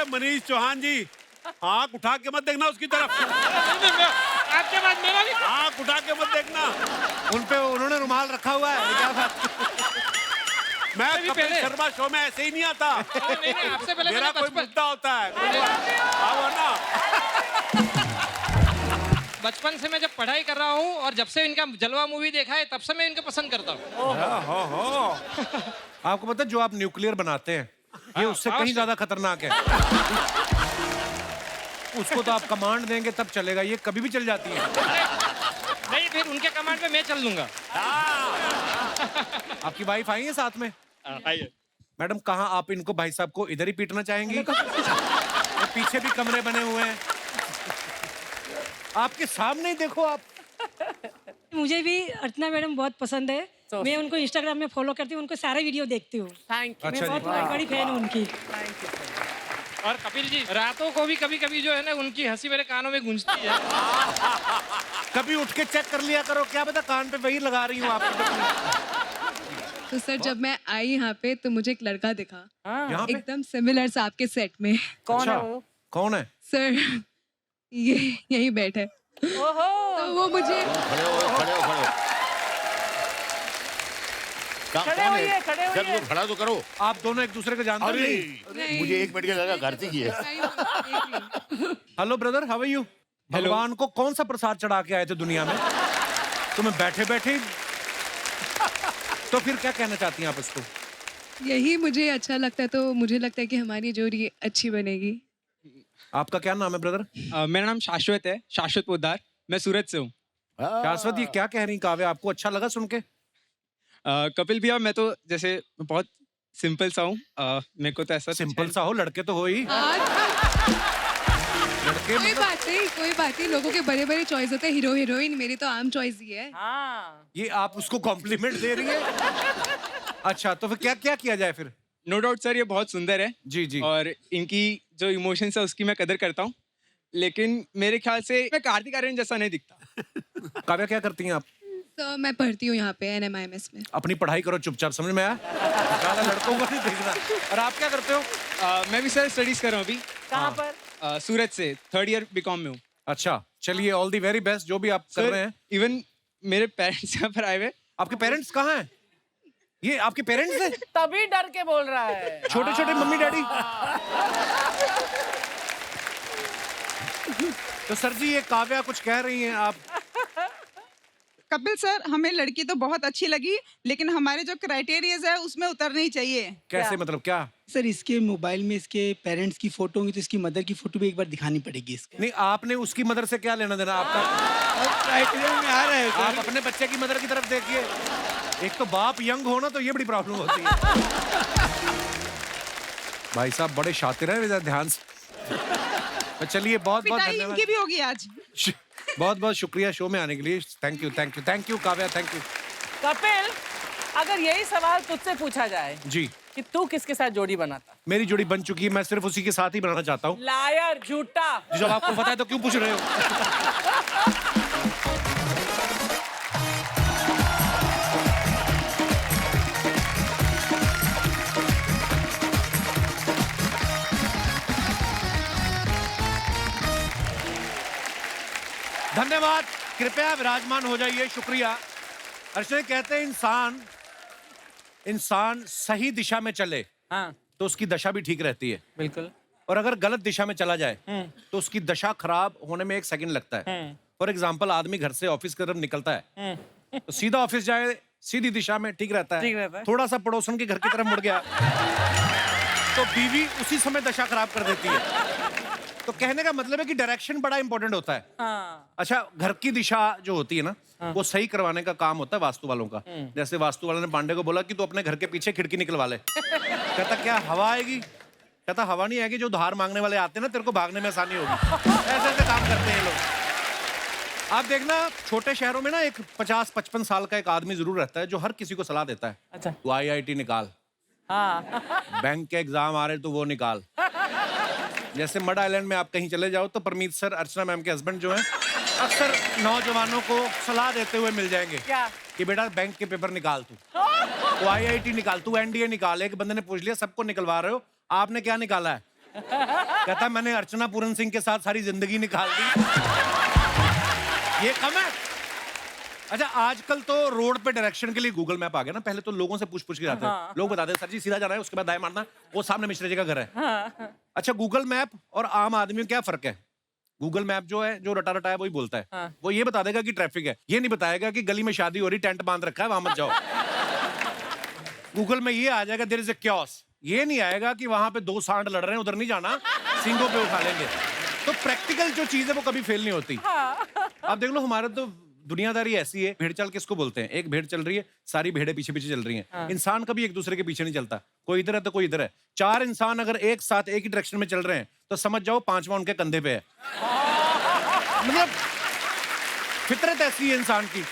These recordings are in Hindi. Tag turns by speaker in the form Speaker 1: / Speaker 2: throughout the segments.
Speaker 1: मनीष चौहान जी, आंख उठा के मत देखना उसकी तरफ।
Speaker 2: आपके बाद मेरा भी
Speaker 1: आंख उठा के मत देखना। उन पे उन्होंने रुमाल रखा हुआ है, क्या बात। मैं कपिल शर्मा शो में ऐसे ही नहीं आता।
Speaker 2: नहीं, आपसे पहले
Speaker 1: मेरा कोई मुद्दा होता है। आओ ना।
Speaker 2: बचपन से मैं जब पढ़ाई कर रहा हूँ और जब से इनका जलवा मूवी देखा है तब से मैं इनको पसंद करता हूँ।
Speaker 3: आपको पता है जो आप न्यूक्लियर बनाते हैं ये उससे कहीं ज्यादा खतरनाक है। उसको तो आप कमांड देंगे तब चलेगा, ये कभी भी चल जाती है।
Speaker 2: नहीं, फिर उनके कमांड पे मैं चल दूंगा।
Speaker 3: आपकी वाइफ आई है साथ में?
Speaker 2: आइए
Speaker 3: मैडम, कहाँ आप इनको भाई साहब को इधर ही पीटना चाहेंगी? ये पीछे भी कमरे बने हुए हैं, आपके सामने ही देखो आप।
Speaker 4: मुझे भी अर्चना मैडम बहुत पसंद है। मैं उनको इंस्टाग्राम में फॉलो करती हूँ, उनको सारे वीडियो देखती हूँ।
Speaker 5: Thank you.
Speaker 4: मैं बहुत बड़ी फैन हूँ उनकी।
Speaker 2: और कपिल जी, रातों को भी कभी कभी जो है ना उनकी हंसी मेरे कानों में गूंजती है।
Speaker 3: कभी उठ के चेक कर लिया करो, क्या पता कान पे वही लगा रही हूँ आपकी।
Speaker 6: तो सर जब मैं आई यहाँ पे तो मुझे एक लड़का दिखा,
Speaker 3: यहाँ पे?
Speaker 6: एकदम सिमिलर सा आपके सेट में।
Speaker 5: कौन है वो?
Speaker 3: कौन है?
Speaker 6: सर ये यही बैठे।
Speaker 5: ओहो,
Speaker 6: तो वो मुझे
Speaker 7: खड़े हो।
Speaker 5: खड़े होइए, खड़े होइए।
Speaker 7: चलो खड़ा तो करो।
Speaker 3: आप दोनों एक दूसरे को जानते
Speaker 7: अरे
Speaker 3: नहीं?
Speaker 7: मुझे एक मिनट के लगा घर से ही है।
Speaker 3: Hello brother, how are you? भगवान को कौन सा प्रसाद चढ़ा के आए थे दुनिया में? तुम्हें बैठे बैठे तो फिर क्या कहना चाहती हैं आप इसको?
Speaker 6: यही मुझे अच्छा लगता है, तो मुझे लगता है कि हमारी जोड़ी अच्छी बनेगी।
Speaker 3: आपका क्या नाम है ब्रदर?
Speaker 8: मेरा नाम शाश्वत है, शाश्वत पोद्दार। मैं सूरत से हूँ।
Speaker 3: शाश्वत, ये क्या कह रही काव्या? आपको अच्छा लगा सुन के?
Speaker 8: कपिल भैया, मैं तो जैसे बहुत सिंपल सा हूँ। मेरे को तो ऐसा
Speaker 3: सिंपल सा हो, लड़के तो हो ही। लड़के
Speaker 6: कोई बात नहीं, लोगों के बड़े बड़े चॉइस होते हैं, हीरो हीरोइन। मेरी तो आम चॉइस ही है।
Speaker 5: हाँ।
Speaker 3: ये आप उसको कॉम्प्लीमेंट दे रही है? अच्छा, तो फिर क्या क्या किया जाए फिर?
Speaker 8: नो डाउट सर, ये बहुत सुंदर है।
Speaker 3: जी जी।
Speaker 8: और इनकी जो इमोशंस है उसकी मैं कदर करता हूँ, लेकिन मेरे ख्याल से मैं कार्तिक आर्यन जैसा नहीं दिखता।
Speaker 3: काव्या, क्या करती हैं आप?
Speaker 6: तो मैं पढ़ती हूँ यहाँ पे NMIMS में।
Speaker 3: अपनी पढ़ाई करो चुपचाप, समझ में आया? ज़्यादा लड़कों को नहीं देखना। और आप क्या करते हो?
Speaker 8: मैं भी सर स्टडीज कर रहा हूँ अभी।
Speaker 5: कहाँ पर?
Speaker 8: सूरत से 3rd ईयर बीकॉम में हूँ।
Speaker 3: अच्छा, चलिए, ऑल दी वेरी बेस्ट जो भी आप कर रहे हैं।
Speaker 8: इवन मेरे पेरेंट्स यहाँ पर आए हुए।
Speaker 3: आपके पेरेंट्स कहाँ हैं? ये आपके पेरेंट्स हैं?
Speaker 5: तभी डर के बोल रहा है।
Speaker 3: छोटे छोटे मम्मी डैडी। तो सर जी, ये काव्या कुछ कह रही हैं, आप?
Speaker 9: कपिल सर, हमें लड़की तो बहुत अच्छी लगी, लेकिन हमारे जो क्राइटेरियाज है उसमें उतरनी चाहिए।
Speaker 3: कैसे, मतलब क्या?
Speaker 10: सर, इसके मोबाइल में इसके पेरेंट्स की फोटो होंगी तो इसकी मदर की फोटो भी एक बार दिखानी पड़ेगी इसको।
Speaker 3: नहीं, आपने उसकी मदर से क्या लेना देना? आपका
Speaker 10: क्राइटेरिया में आ रहा है
Speaker 3: आप अपने बच्चे की मदर की तरफ देखिए। एक तो बाप यंग हो ना तो ये बड़ी प्रॉब्लम होती है। भाई साहब बड़े शातिर हैं, जरा ध्यान से। तो चलिए, बहुत बहुत
Speaker 9: पिटाई
Speaker 3: धन्यवाद।
Speaker 9: इनकी भी होगी आज।
Speaker 3: बहुत बहुत शुक्रिया शो में आने के लिए। Thank you thank you thank you Kavya, thank you.
Speaker 5: Kapil, अगर यही सवाल तुझसे पूछा जाए
Speaker 3: जी
Speaker 5: कि तू किसके साथ जोड़ी बनाता?
Speaker 3: मेरी जोड़ी बन चुकी है, मैं सिर्फ उसी के साथ ही बनाना चाहता हूँ।
Speaker 5: लायर, झूठा।
Speaker 3: जब आपको पता है तो क्यों पूछ रहे हो? धन्यवाद, कृपया विराजमान हो जाइए, शुक्रिया। अर्चना, कहते हैं इंसान सही दिशा में चले
Speaker 5: हाँ,
Speaker 3: तो उसकी दशा भी ठीक रहती है।
Speaker 5: बिल्कुल।
Speaker 3: और अगर गलत दिशा में चला जाए तो उसकी दशा खराब होने में 1 सेकंड लगता है। फॉर एग्जाम्पल, आदमी घर से ऑफिस की तरफ निकलता है तो सीधा ऑफिस जाए, सीधी दिशा में ठीक रहता
Speaker 5: ठीक रहता है।
Speaker 3: थोड़ा सा पड़ोसन के घर की तरफ मुड़ गया तो बीवी उसी समय दशा खराब कर देती है। तो कहने का मतलब है कि डायरेक्शन बड़ा इंपॉर्टेंट होता है।
Speaker 5: हाँ।
Speaker 3: अच्छा, घर की दिशा जो होती है ना, वो सही करवाने का काम होता है वास्तु वालों का। जैसे वास्तु वाले ने पांडे को बोला कि तू अपने घर के पीछे खिड़की निकलवा ले। कहता क्या हवा आएगी? कहता हवा नहीं आएगी, जो उधार मांगने वाले आते हैं ना, तेरे को भागने में आसानी होगी। ऐसे ऐसे काम करते हैं लोग। आप देखना, छोटे शहरों में ना एक 50-55 साल का एक आदमी जरूर रहता है जो हर किसी को सलाह देता है।
Speaker 5: अच्छा।
Speaker 3: तू IIT निकाल,
Speaker 5: हाँ।
Speaker 3: बैंक के एग्जाम आ रहे तो वो निकाल। जैसे मड आइलैंड में आप कहीं चले जाओ तो परमीत सर, अर्चना मैम के हस्बैंड जो हैं, अक्सर नौजवानों को सलाह देते हुए मिल जाएंगे
Speaker 5: क्या?
Speaker 3: कि बेटा बैंक के पेपर निकाल, तू IIT निकाल, तू NDA निकाल। एक बंदे ने पूछ लिया, सबको निकलवा रहे हो, आपने क्या निकाला है? कहता मैंने अर्चना पूरन सिंह के साथ सारी जिंदगी निकाल दी। ये कम है। अच्छा, आजकल तो रोड पे डायरेक्शन के लिए गूगल मैप आ गया ना। पहले तो लोगों से पूछ के जाते हैं। लोग बताते हैं सर जी सीधा जाना है, उसके बाद दाएं मारना, वो सामने मिश्रा जी का घर है। अच्छा, गूगल मैप और आम आदमी में क्या फर्क है? गूगल मैप जो है, जो रटा है वही बोलता है। वो ये बता देगा कि ट्रैफिक है, ये नहीं बताएगा कि गली में शादी हो रही, टेंट बांध रखा है, वहां मत जाओ। गूगल में ये आ जाएगा देयर इज अ क्योस, ये नहीं आएगा कि वहां पे 2 सांड लड़ रहे हैं, उधर नहीं जाना, सिंगों पे उठा लेंगे। तो प्रैक्टिकल जो चीज है वो कभी फेल नहीं होती। आप देख लो, हमारा तो दुनियादारी ऐसी है। भेड़ चाल किसको बोलते हैं? एक भेड़ चल रही है, सारी भेड़ें पीछे पीछे चल रही हैं। इंसान कभी एक दूसरे के पीछे नहीं चलता, कोई इधर है तो कोई इधर है। 4 इंसान अगर एक साथ एक ही डायरेक्शन में चल रहे हैं तो समझ जाओ 5वां उनके कंधे पे है। मतलब फितरत ऐसी है इंसान की।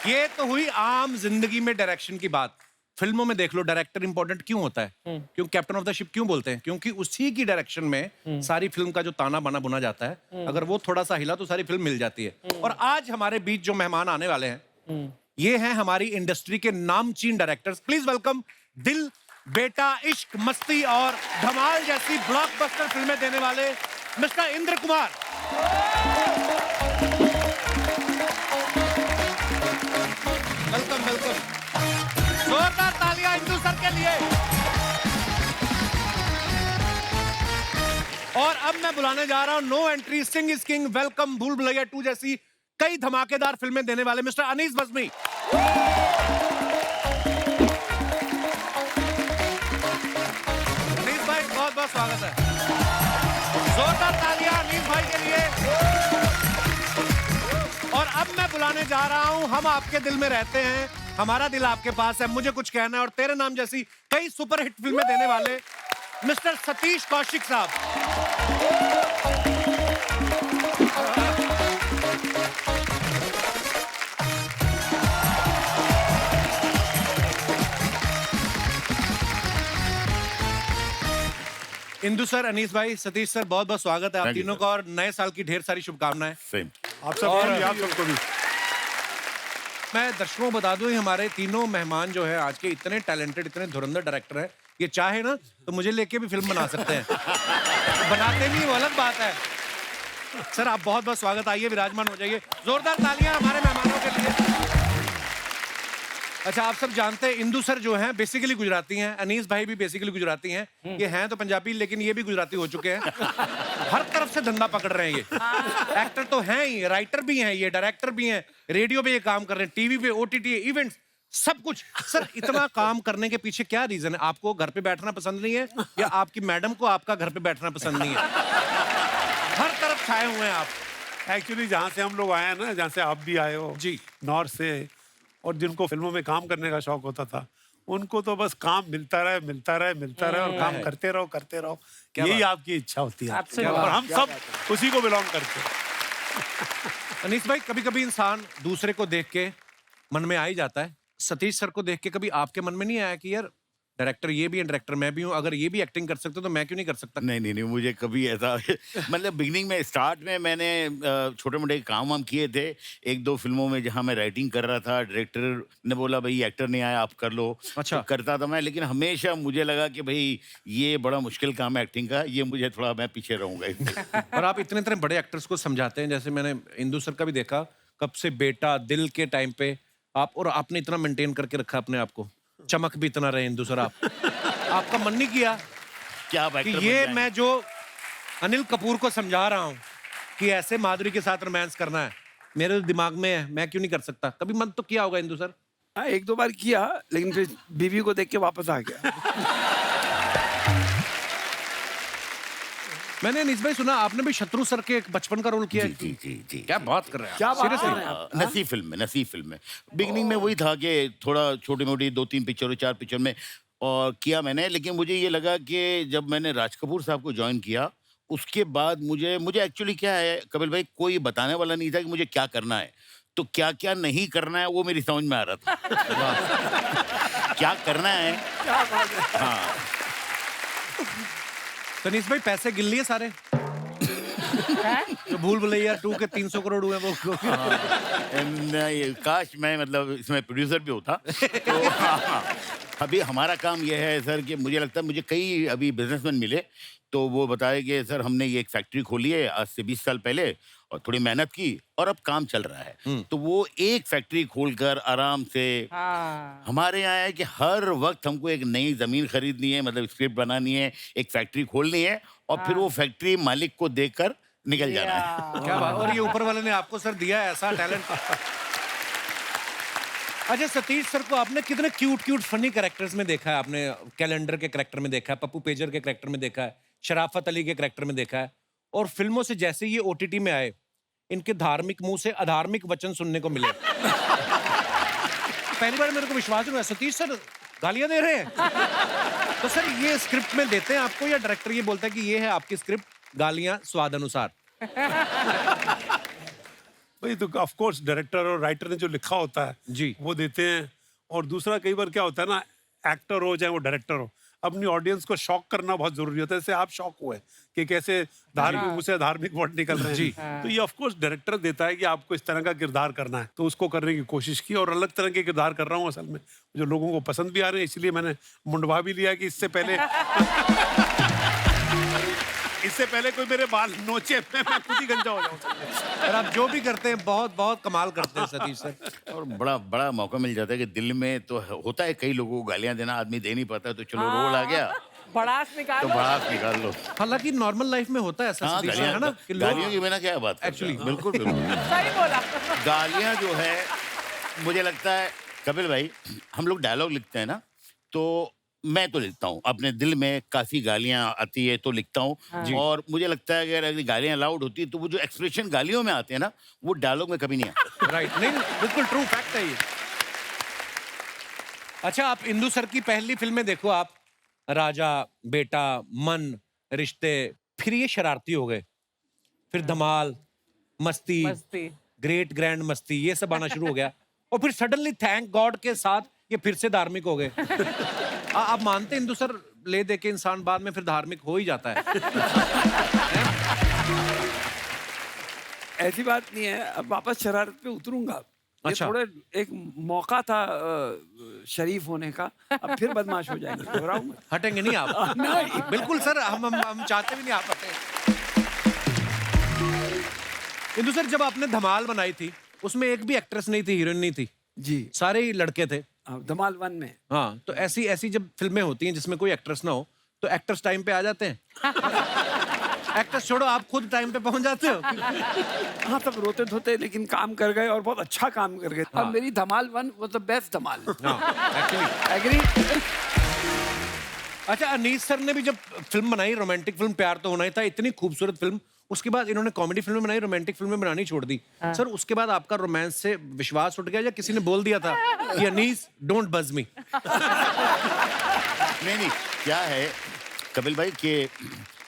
Speaker 3: ये तो हुई आम जिंदगी में डायरेक्शन की बात। फिल्मों में देख लो, डायरेक्टर इंपॉर्टेंट क्यों होता है? क्यों कैप्टन ऑफ द शिप क्यों बोलते हैं? क्योंकि उसी की डायरेक्शन में सारी फिल्म का जो ताना बाना बुना जाता है, अगर वो थोड़ा सा हिला तो सारी फिल्म मिल जाती है। और आज हमारे बीच जो मेहमान आने वाले हैं, ये हैं हमारी इंडस्ट्री के नामचीन डायरेक्टर्स। प्लीज वेलकम दिल, बेटा, इश्क, मस्ती और धमाल जैसी ब्लॉकबस्टर फिल्में देने वाले mister Indra Kumar. Welcome welcome. जोरदार तालियां इंदु सर के लिए। और अब मैं बुलाने जा रहा हूं no entry, Singh is king, welcome, Bhool Bhulaiyaa 2 जैसी कई धमाकेदार फिल्में देने वाले मिस्टर अनीस बज़्मी। अनीस भाई, बहुत बहुत स्वागत है। जोरदार तालियां अनीस भाई के लिए। और अब मैं बुलाने जा रहा हूं हम आपके दिल में रहते हैं, हमारा दिल आपके पास है, मुझे कुछ कहना है और तेरे नाम जैसी कई सुपरहिट फिल्में देने वाले मिस्टर सतीश कौशिक साहब। इंदु सर, अनीस भाई, सतीश सर, बहुत बहुत स्वागत है आप तीनों का और नए साल की ढेर सारी शुभकामनाएं।
Speaker 7: सेम।
Speaker 1: आप सबको भी।
Speaker 3: मैं दर्शकों को बता दूं, हमारे तीनों मेहमान जो है आज के इतने टैलेंटेड, इतने धुरंधर डायरेक्टर हैं, ये चाहे ना तो मुझे लेके भी फिल्म बना सकते हैं। बनाते नहीं, वो अलग बात है। सर आप बहुत बहुत स्वागत, आइए विराजमान हो जाइए। जोरदार तालियां हमारे मेहमानों के लिए। अच्छा, आप सब जानते हैं इंदु सर जो हैं बेसिकली गुजराती हैं, अनीस भाई भी बेसिकली गुजराती हैं। ये हैं तो पंजाबी लेकिन ये भी गुजराती हो चुके हैं। हर तरफ से धंधा पकड़ रहे हैं ये। एक्टर तो हैं ही, राइटर भी हैं, ये डायरेक्टर भी हैं, रेडियो पे ये काम कर रहे हैं, टीवी पे, OTT, इवेंट्स, सब कुछ। सर इतना काम करने के पीछे क्या रीजन है? आपको घर पे बैठना पसंद नहीं है या आपकी मैडम को आपका घर पे बैठना पसंद नहीं है? हर तरफ छाए हुए हैं आप।
Speaker 1: एक्चुअली जहाँ से हम लोग आए हैं ना, जहाँ से आप भी आए हो
Speaker 3: जी,
Speaker 1: नॉर्थ से, और जिनको फिल्मों में काम करने का शौक होता था, उनको तो बस काम मिलता रहे और काम करते रहो। यही आपकी इच्छा होती है और हम सब उसी को बिलोंग करते हैं।
Speaker 3: अनीस भाई, कभी कभी इंसान दूसरे को देख के मन में आ ही जाता है। सतीश सर को देख के कभी आपके मन में नहीं आया कि यार डायरेक्टर ये भी है, डायरेक्टर मैं भी हूँ, अगर ये भी एक्टिंग कर सकते तो मैं क्यों नहीं कर सकता?
Speaker 7: नहीं, मुझे कभी ऐसा मतलब बिगनिंग में, स्टार्ट में मैंने छोटे मोटे काम वाम किए थे 1-2 फिल्मों में जहाँ मैं राइटिंग कर रहा था। डायरेक्टर ने बोला भाई एक्टर नहीं आया, आप कर लो।
Speaker 3: अच्छा।
Speaker 7: तो करता था मैं, लेकिन हमेशा मुझे लगा कि भाई ये बड़ा मुश्किल काम है एक्टिंग का, ये मुझे थोड़ा, मैं पीछे रहूँगा।
Speaker 3: और आप इतने इतने बड़े एक्टर्स को समझाते हैं, जैसे मैंने इंदु सर का भी देखा, कब से बेटा, दिल के टाइम पे आप, और आपने इतना मेंटेन करके रखा अपने आप को, चमक भी इतना रहे इंदु सर आप। आपका मन नहीं किया
Speaker 7: क्या
Speaker 3: कि ये मैं जो अनिल कपूर को समझा रहा हूँ कि ऐसे माधुरी के साथ रोमांस करना है, मेरे दिमाग में है, मैं क्यों नहीं कर सकता? कभी मन तो किया होगा इंदु सर?
Speaker 10: हाँ, 1-2 बार किया, लेकिन फिर बीवी को देख के वापस आ गया।
Speaker 3: मैंने अनीस भाई सुना आपने भी शत्रु सर के एक बचपन का रोल किया है।
Speaker 7: जी।
Speaker 3: क्या बात कर रहे हैं?
Speaker 10: क्या बात
Speaker 3: Seriously?
Speaker 10: कर रहे हैं आप?
Speaker 7: नसीब फिल्म में बिगनिंग में वही था कि थोड़ा छोटी मोटी 2-3 पिक्चरों, 4 पिक्चर में और किया मैंने। लेकिन मुझे ये लगा कि जब मैंने राज कपूर साहब को ज्वाइन किया, उसके बाद मुझे एक्चुअली क्या है कपिल भाई, कोई बताने वाला नहीं था कि मुझे क्या करना है, तो क्या क्या नहीं करना है वो मेरी समझ में आ रहा था। क्या करना है। हाँ।
Speaker 3: तनीष भाई, पैसे गिन लिए सारे? तो भूल भुलैया 2 के 300 करोड़ हुए वो।
Speaker 7: नहीं, काश मैं मतलब इसमें प्रोड्यूसर भी होता। तो हाँ, अभी हमारा काम यह है सर कि मुझे लगता है मुझे कई अभी बिजनेसमैन मिले, तो वो बताया कि सर हमने ये एक फैक्ट्री खोली है आज से 20 साल पहले और थोड़ी मेहनत की और अब काम चल रहा है। तो वो एक फैक्ट्री खोलकर आराम से हमारे यहाँ है कि हर वक्त हमको एक नई जमीन खरीदनी है, मतलब स्क्रिप्ट बनानी है, एक फैक्ट्री खोलनी है और फिर वो फैक्ट्री मालिक को देकर निकल जाना है।
Speaker 3: क्या बात। और ये ऊपर वाले ने आपको सर दिया है ऐसा टैलेंट। अच्छा सतीश सर को आपने कितने क्यूट फनी कैरेक्टर्स में देखा है? आपने कैलेंडर के कैरेक्टर में देखा है, पप्पू पेजर के कैरेक्टर में देखा है, शराफत अली के कैरेक्टर में देखा है, और फिल्मों से जैसे ये ओटीटी में आए इनके धार्मिक मुंह से अधार्मिक वचन सुनने को मिले। पहली बार मेरे को विश्वास नहीं हुआ सतीश सर गालियां दे रहे हैं। तो सर ये स्क्रिप्ट में देते हैं आपको या डायरेक्टर ये बोलता है कि ये है आपकी स्क्रिप्ट, गालियां स्वाद अनुसार?
Speaker 1: वही तो ऑफ कोर्स डायरेक्टर और राइटर ने जो लिखा होता है
Speaker 3: जी
Speaker 1: वो देते हैं। और दूसरा कई बार क्या होता है ना, एक्टर हो चाहे वो डायरेक्टर हो, अपनी ऑडियंस को शॉक करना बहुत जरूरी होता है। जैसे आप शॉक हुए कि कैसे धार्मिक मुंह से धार्मिक वर्ड निकल रहे हैं जी। तो ये ऑफ कोर्स डायरेक्टर देता है कि आपको इस तरह का किरदार करना है, तो उसको करने की कोशिश की और अलग तरह के किरदार कर रहा हूँ असल में, जो लोगों को पसंद भी आ रहे हैं। इसलिए मैंने मुंडवा भी लिया कि इससे पहले कोई मेरे बाल नोचे मैं खुद ही गंजा हो जाऊं।
Speaker 3: और आप जो भी करते हैं बहुत बहुत कमाल करते हैं सतीश सर।
Speaker 7: और बड़ा बड़ा मौका मिल जाता है कि दिल में तो होता है कई लोगों को गालियां देना, आदमी दे नहीं पाता, तो चलो रोल आ गया
Speaker 5: भड़ास निकाल
Speaker 7: तो भड़ास निकाल लो।
Speaker 3: हालांकि नॉर्मल लाइफ में होता है ऐसा
Speaker 7: हाँ,
Speaker 3: सतीश सर, है ना कि लोग-
Speaker 7: गालियों की बिना क्या बात
Speaker 3: Actually।
Speaker 7: बिल्कुल बिल्कुल
Speaker 5: सही बोला।
Speaker 7: गालियां जो है मुझे लगता है कपिल भाई, हम लोग डायलॉग लिखते हैं ना, तो मैं तो लिखता हूँ अपने दिल में, काफी गालियां आती है तो लिखता हूँ। और मुझे लगता है कि अगर गालियां लाउड होती है तो वो जो एक्सप्रेशन गालियों में आते हैं ना, वो डायलॉग में कभी नहीं आते।
Speaker 3: राइट, नहीं बिल्कुल ट्रू फैक्ट है ये। अच्छा आप इंदु सर की पहली फिल्में देखो आप, राजा, बेटा, मन, रिश्ते, फिर ये शरारती हो गए, फिर धमाल, मस्ती, ग्रेट ग्रैंड मस्ती, ये सब आना शुरू हो गया और फिर सडनली थैंक गॉड के साथ ये फिर से धार्मिक हो गए। आप मानते इंदु सर ले दे के इंसान बाद में फिर धार्मिक हो ही जाता है?
Speaker 11: ऐसी बात नहीं है, अब वापस शरारत पे उतरूंगा।
Speaker 3: अच्छा।
Speaker 11: ये थोड़े एक मौका था शरीफ होने का, अब फिर बदमाश हो जाएंगे, घबराओ मत।
Speaker 3: हटेंगे नहीं आप?
Speaker 11: नहीं
Speaker 3: बिल्कुल सर, हम चाहते भी नहीं आप हटें। इंदु सर जब आपने धमाल बनाई थी उसमें एक भी एक्ट्रेस नहीं थी, हीरोइन नहीं थी
Speaker 11: जी,
Speaker 3: सारे ही लड़के थे।
Speaker 11: धमाल 1 में।
Speaker 3: हाँ, तो ऐसी जब फिल्में होती हैं जिसमें कोई एक्ट्रेस ना हो तो एक्टर्स टाइम पे आ जाते हैं। एक्टर्स छोड़ो, आप खुद टाइम पे पहुंच जाते हो।
Speaker 11: हाँ तब रोते धोते लेकिन काम कर गए और बहुत अच्छा काम कर गए। अब मेरी धमाल 1 वो तो बेस्ट धमाल। एग्री।
Speaker 3: अच्छा अनीस सर ने भी जब फिल्म बनाई, रोमांटिक फिल्म प्यार तो होना ही था, इतनी खूबसूरत फिल्म, उसके बाद इन्होंने कॉमेडी फिल्में बनाई, रोमांटिक फिल्में बनानी छोड़ दी। सर उसके बाद आपका रोमांस से विश्वास उठ गया या किसी ने बोल दिया था कि अनीस डोंट बज मी?
Speaker 7: नहीं, क्या है कपिल भाई कि